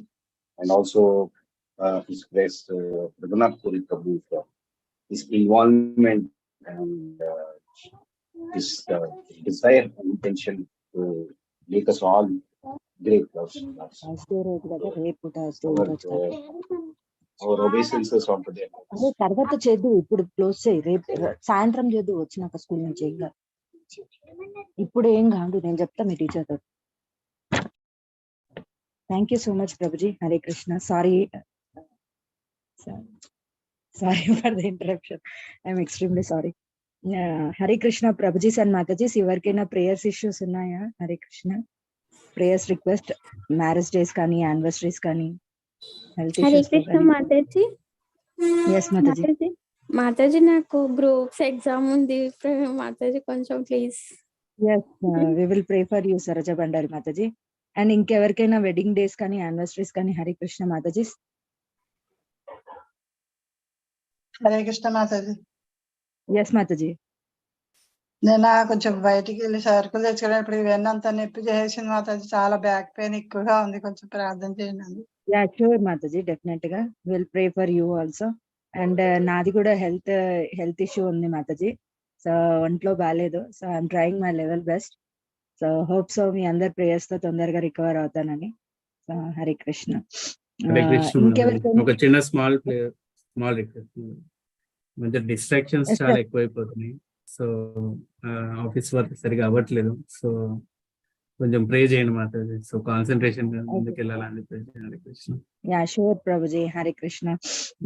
and also his grace Raghunath Puri Prabhu for his involvement and his desire and intention to make us all great. Our obeisances on today. అదే తర్వాత చేద్దు, ఇప్పుడు close చేయి, రేపు సాయంత్రం చేద్దు వచ్చినాక school నుంచి. ఇంకా ఇప్పుడు ఏం కాదు, నేను చెప్తా మీ టీచర్ తో. థ్యాంక్ యూ సో మచ్ ప్రభుజీ. Hare Krishna. Sorry for the interruption. I'm extremely sorry. Hare Krishna ప్రభుజీస్ అండ్ మాతాజీస్, ఎవరికైనా ప్రేయర్స్ ఇష్యూస్ ఉన్నాయా? Hare Krishna. Prayers request, marriage days కానీ యానివర్సరీస్ కానీ హెల్త్ ఇష్యూస్. మాతాజీ. ఎస్ మాతాజీ. మాతాజీ నాకు గ్రూప్స్ ఎగ్జామ్ ఉంది మాతాజీ, కొంచెం please. Yes we will pray for you Saroja Bandari మాతాజీ. అండ్ ఇంకెవరికైనా వెడ్డింగ్ డేస్ కానీ యానివర్సరీస్ కానీ హరే కృష్ణ మాతాజీ. హరే కృష్ణ మాతాజీ. ఎస్ మాతాజీ. నేను కొంచెం బయటికి వెళ్ళి సరుకులు తెచ్చుకోవడం, ఇప్పుడు ఇవన్నీ నొప్పి చేసింది మాతాజీ, చాలా బ్యాక్ పెయిన్ ఎక్కువగా ఉంది, కొంచెం ప్రార్థన చేయండి. యా షూర్ మాతాజీ, డెఫినెట్ గా will pray for you also. And నాది కూడా హెల్త్ ఇష్యూ ఉంది మాతాజీ. సో ఒంట్లో బాగాలేదు. So I'm trying my level best. So hope so మీ అందరి ప్రేయర్స్ తో తొందరగా రికవర్ అవుతానని. సో హరే కృష్ణ. ఇంకెవరికైనా ఒక చిన్న స్మాల్ రిక్వెస్ట్. కొంచెం డిస్ట్రాక్షన్స్ చాలా ఎక్కువైపోతున్నాయి. సో ఆఫీస్ వర్క్ సరిగా అవ్వట్లేదు. సో కొంచెం ప్రే చేయండి మాతాజీ. సో కాన్సన్ట్రేషన్ ముందుకు వెళ్ళాలని చెప్పేసి. హరే కృష్ణ. యా షూర్ ప్రభుజీ. Hare Krishna.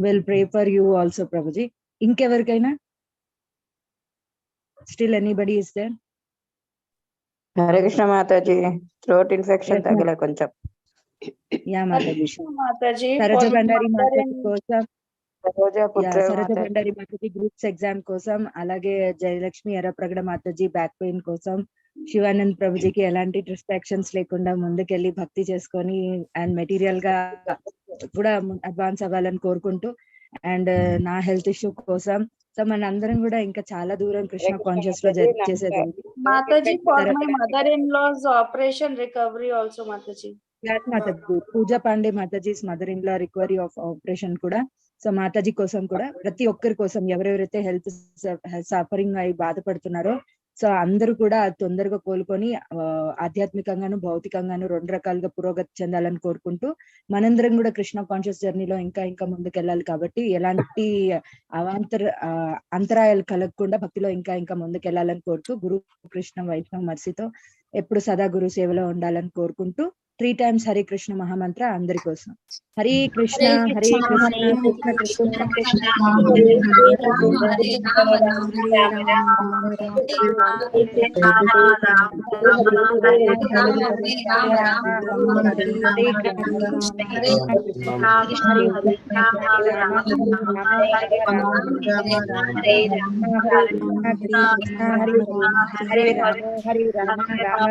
Will pray for you also ప్రభుజీ. ఇంకెవరికైనా still anybody is there? Hare Krishna మాతాజీ. థ్రోట్ ఇన్ఫెక్షన్ తగ్గలే కొంచెం. యా మాతాజీ. మాతాజీ. సరోజ బండారి మాతాజీ కోసం, సరోజ బండారి మాతాజీ గ్రూప్స్ ఎగ్జామ్ కోసం, అలాగే జయలక్ష్మి ఎర్రప్రగడ మాతాజీ బ్యాక్ పెయిన్ కోసం, శివానంద్ ప్రభుజీకి ఎలాంటి డిస్ట్రాక్షన్స్ లేకుండా ముందుకెళ్ళి భక్తి చేసుకొని అండ్ మెటీరియల్ గా కూడా అడ్వాన్స్ అవ్వాలని కోరుకుంటూ, అండ్ నా హెల్త్ ఇష్యూ కోసం. సో మన అందరం కూడా ఇంకా చాలా దూరం కృష్ణ కాన్షియస్ లో చేసేది. Mataji, for my mother in law's operation recovery also Mataji. Mataji Pooja Pandey Mataji's mother in law recovery of operation కూడా. సో మాతాజీ కోసం కూడా, ప్రతి ఒక్కరి కోసం ఎవరెవరైతే హెల్త్ సఫరింగ్ అయి బాధపడుతున్నారో, సో అందరూ కూడా తొందరగా కోలుకొని ఆధ్యాత్మికంగాను భౌతికంగాను రెండు రకాలుగా పురోగతి చెందాలని కోరుకుంటూ, మనందరం కూడా కృష్ణ కాన్షియస్ జర్నీలో ఇంకా ఇంకా ముందుకెళ్ళాలి. కాబట్టి ఎలాంటి అంతరాయాలు కలగకుండా భక్తిలో ఇంకా ఇంకా ముందుకెళ్ళాలని కోరుతూ, గురు కృష్ణ వైష్ణవ మర్సితో ఎప్పుడు సదా గురు సేవలో ఉండాలని కోరుకుంటూ 3 times Hare Krishna Mahamantra అందరి కోసం. Hare Krishna Hare Krishna Krishna Krishna Krishna Hare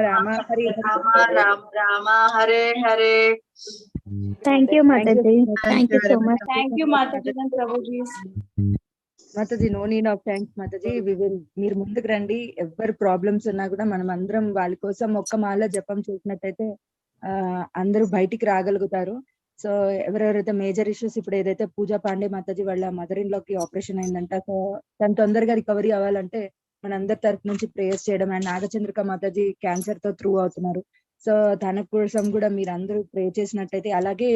Ram, Hare Ram, Ram Ram, Hare Hare. Thank you, Mataji. Thank you so much. Thank you, Mataji and Prabhuji. Mataji no need of thanks Mataji. మీరు ముందుకు రండి. ఎవరి ప్రాబ్లమ్స్ ఉన్నా కూడా మనం అందరం వాళ్ళ కోసం ఒక్క మాల జపం చేసినట్టయితే అందరూ బయటికి రాగలుగుతారు. సో ఎవరెవరైతే మేజర్ ఇష్యూస్, ఇప్పుడు ఏదైతే పూజా పాండే మాతాజీ వాళ్ళ మదర్ ఇన్ లోకి ఆపరేషన్ అయిందంట, సో తను తొందరగా రికవరీ అవ్వాలంటే మన అందరి తరఫు నుంచి ప్రేయర్స్ చేయడం. అండ్ నాగచంద్రిక మాతాజీ క్యాన్సర్ తో త్రూ అవుతున్నారు. సో తన కోసం కూడా మీరు అందరూ ప్రే చేసినట్టయితే, అలాగే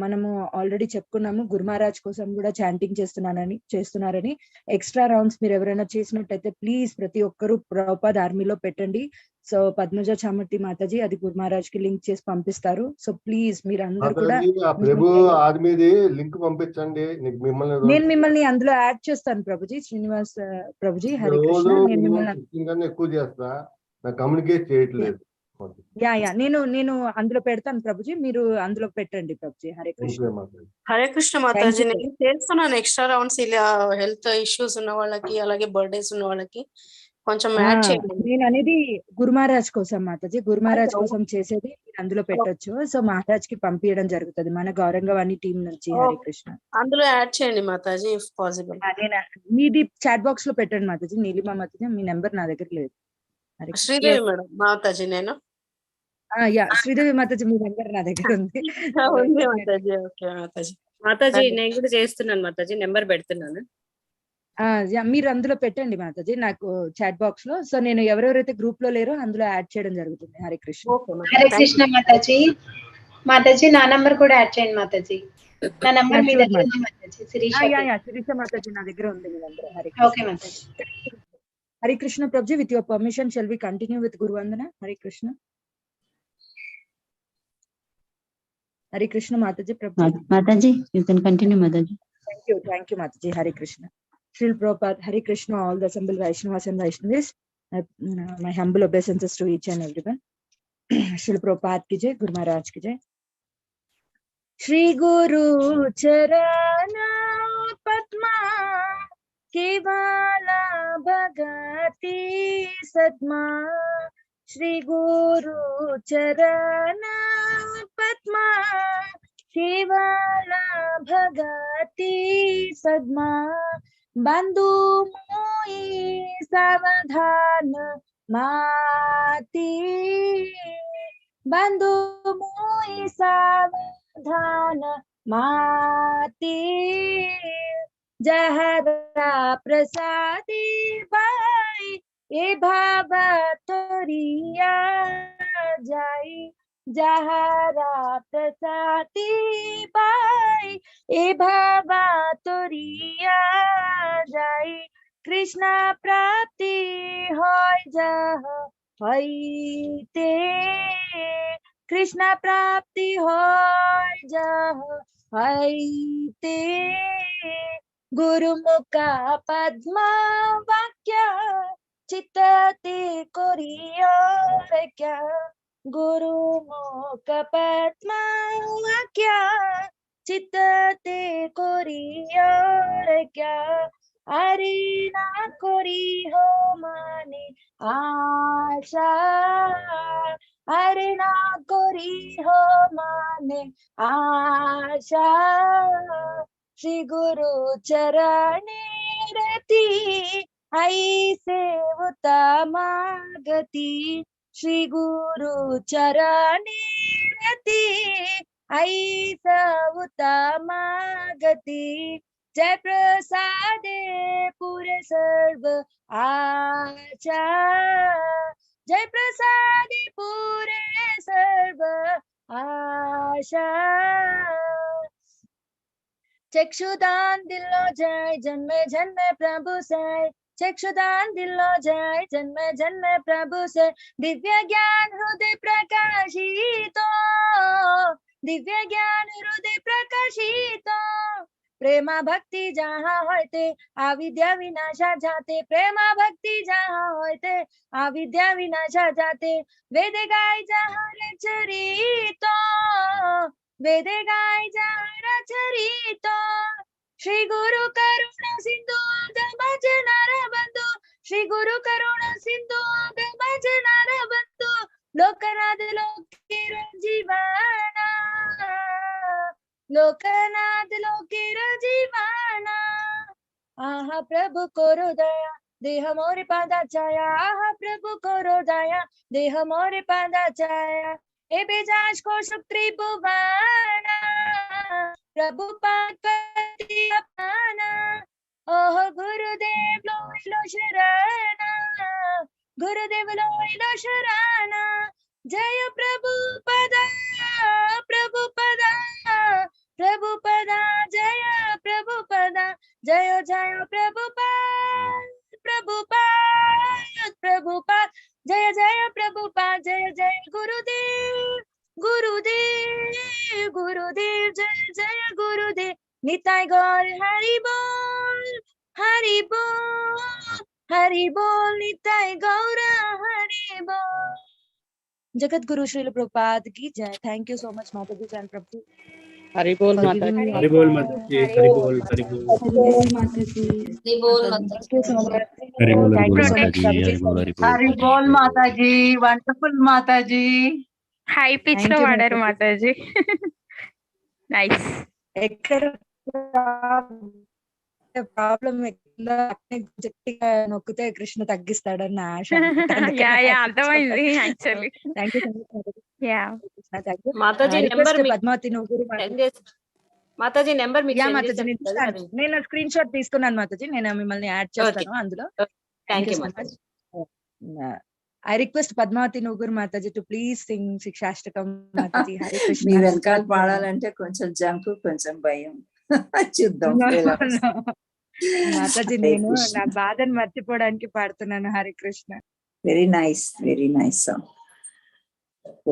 మనము ఆల్రెడీ చెప్పుకున్నాము గురు మహారాజ్ కోసం కూడా చాంటింగ్ చేస్తున్నారని. ఎక్స్ట్రా రౌండ్స్ మీరు ఎవరైనా చేసినట్టయితే ప్లీజ్ ప్రతి ఒక్కరూ ప్రభుపాద్ ఆర్మీలో పెట్టండి. సో పద్మజ చామర్తి మాతాజీ అది గురు మహారాజ్ కి లింక్ చేసి పంపిస్తారు. సో ప్లీజ్ మీరు అందరూ కూడా ప్రభు ఆర్మీది లింక్ పంపించండి. నేను మిమ్మల్ని అందులో యాడ్ చేస్తాను ప్రభుజీ. శ్రీనివాస్ ప్రభుజీ హరే కృష్ణ. నేను మిమ్మల్ని ఎక్కువ చేస్తా, కమ్యూనికేట్ చేయట్లేదు. నేను అందులో పెడతాను ప్రభుజీ, మీరు అందులో పెట్టండి ప్రభుజీ. హరే కృష్ణ. హరే కృష్ణ మాతాజీ. నేను చేస్తున్నాను ఎక్స్ట్రా రౌండ్స్ ఇలా హెల్త్ ఇష్యూస్ ఉన్న వాళ్ళకి, అలాగే బర్త్డేస్ ఉన్న వాళ్ళకి కొంచెం యాడ్ చేయండి. నేను అనేది గురు మహారాజ్ కోసం మాతాజీ. గురు మహారాజ్ కోసం చేసేది మీరు అందులో పెట్టొచ్చు. సో మహారాజ్ కి పంపించడం జరుగుతుంది మన గౌరంగ వాణి టీం నుంచి. హరే కృష్ణ. అందులో యాడ్ చేయండి మాతాజీ ఇఫ్ పాసిబుల్. మీది చాట్ బాక్స్ లో పెట్టండి మాతాజీ. నీలిమా మాతాజీ మీ నెంబర్ నా దగ్గర లేదు. శ్రీదేవి మేడం మాతాజీ నేను. శ్రీదేవి మాతాజీ మీ నెంబర్ నా దగ్గర ఉంది. మాతాజీ నేను కూడా చేస్తున్నాను మాతాజీ, నెంబర్ పెడుతున్నాను. మీరు అందులో పెట్టండి మాతాజీ నాకు చాట్ బాక్స్ లో. సో నేను ఎవరెవరైతే గ్రూప్ లో లేరో అందులో యాడ్ చేయడం జరుగుతుంది. హరే కృష్ణ. హరే కృష్ణ మాతాజీ. మాతాజీ నా నంబర్ కూడా యాడ్ చేయండి మాతాజీ. నా నంబర్ మీ దగ్గర ఉంది మాతాజీ. శిరీష మాతాజీ నా దగ్గర ఉంది మీ number. Hare Krishna. Hare Krishna Prabhuji. With your permission shall we continue with guru vandana. Hare Krishna. Hare Krishna Mataji. Mataji, you can continue, Mataji. Thank you Mataji. Hare Krishna. Srila Prabhupada, Hare Krishna, all the assembled Vaishnavas and Vaishnavis. My humble obeisances to each and everyone. Srila Prabhupada ki jai, Guru Maharaj ki jai. Shri Guru Charana Padma Kevala Bhagati Sadma. Shri Guru Charana Padma Kevala Bhagati Sadma. Bandhu moi savadhan mati. Bandhu moi savadhan mati. Jahara prasadi bai e bhava toriya jai. Jahara prasadi bai e bhava toriya jai. Krishna prapti hoy jaha hoite. Krishna prapti hoy jaha hoite. Guru mukha padma vakya chitate koriya kya. Guru mukha padma vakya chitate koriya kya. Arina kori ho mani asha. Arina kori ho mani asha. Shri Guru Charani Rati Aise Uttama Gati. Shri Guru Charani Rati Aisa Uttama Gati. Jai Prasade Pure Sarva Acha. Jai Prasade Pure Sarva Asha. चक्षुदान दिलो जय जन्मे जन्मे प्रभु साई. चक्षुदान दिलो जय जन्म जन्म प्रभु से दिव्य ज्ञान हृदय प्रकाशित दिव्य ज्ञान हृदय प्रकाशित प्रेमा भक्ति जहाँ होते अविद्या विनाशा जाते प्रेमा भक्ति जहाँ होते अविद्या विनाशा जाते वेद गाय जहाँ रचरित वेद गाय जहाँ रचरित श्री गुरु करुणा सिंधु भजनार बंधु श्री गुरु करुणा सिंधु भजनार बंधु लोकनाथ लोकेर जीवाना लोकनाथ लोकेर जीवाना आहा प्रभु करो दया देह मोरे पादा छाया आहा प्रभु करो दया देह मोरे पादा छाया ए बेजाज को सुख त्रिभुवाना प्रभु पार्वती अपना ओह गुरुदेव लो शरणा गुरुदेव लो शरणा जय प्रभु पदा जय प्रभु पदा जय जय प्रभुपाद जय जय प्रभुपाद जय जय गुरुदेव गुरुदेव गुरुदेव जय जय गुरुदेव निताय गौर हरि बोल निताय गौर हरि बोल जगत गुरु श्री प्रभुपाद की जय थैंक यू सो मच माता जी चरण प्रभु हरि बोल माता जी हरि बोल माता जी हरि बोल हरि बोल माता जी हरि बोल माता thank you so much Hari बोल थैंक यू सो माता मच जी प्रभु जी हरि बोल हरि बोल माता जी वंडरफुल माता जी హై పిచ్ లో थैंक यू వాడారు మాతాజీ నైస్ ఎక్కడ ప్రాబ్లం గట్టిగా నొక్కితే కృష్ణ తగ్గిస్తాడన్న ఆశ యా యా అర్థమైంది actually thank you so much yeah Mataji number request మీకు పద్మావతి నువ్వు సెండ్ చేసి మాతాజీ నెంబర్ మీకు యా సెండ్ మాతాజీ చేసి నేను ఇస్తాను. నేను స్క్రీన్ షాట్ తీసుకున్నాను మాతాజీ నేను మిమ్మల్ని యాడ్ చేస్తాను అందులో thank you so Mataji much I request Padmavati Nugur Mataji to please sing Shikshashtakam Mataji Hare Krishna. మీ వెనకాల పాడాలంటే కొంచెం జంకు కొంచెం భయం చూద్దాం మాతాజీ నేను నా బాధను మర్చిపోవడానికి పాడుతున్నాను Hare Krishna. Very nice song.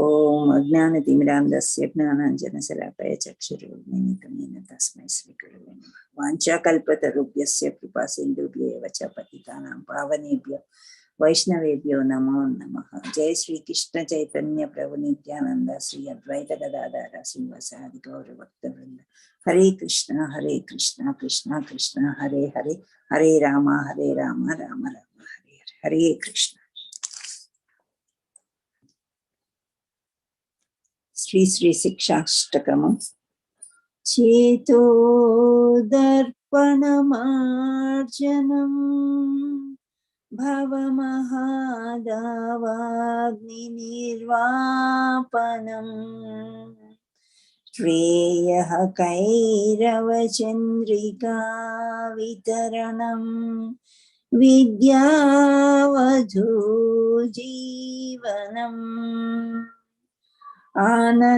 ఓం అజ్ఞానతిమిరాంధస్య జ్ఞానాంజనశలాకయ చక్షురున్మిలితం తస్మై శ్రీగురవే నమః. వాంఛాకల్పతరుభ్యస్య కృపాసింధుభ్యేవ చ పతితానాం పావనేభ్యో वैष्णवेभ्यो नमो नमः. जय श्री कृष्ण चैतन्य प्रभु नित्यानंद श्री अद्वैत गदाधर श्रीवासादि गौर भक्तवृंद. हरे कृष्ण कृष्ण कृष्ण हरे हरे हरे राम राम राम हरे हरे. हरे कृष्ण. श्री श्री शिक्षाष्टकम्. चेतो दर्पणमार्जनम् भवमहादावाग्निर्वापनम् श्रेयः कैरवचन्द्रिका वितरणम् विद्यावधू जीवनम् आनन्दाम्बुधि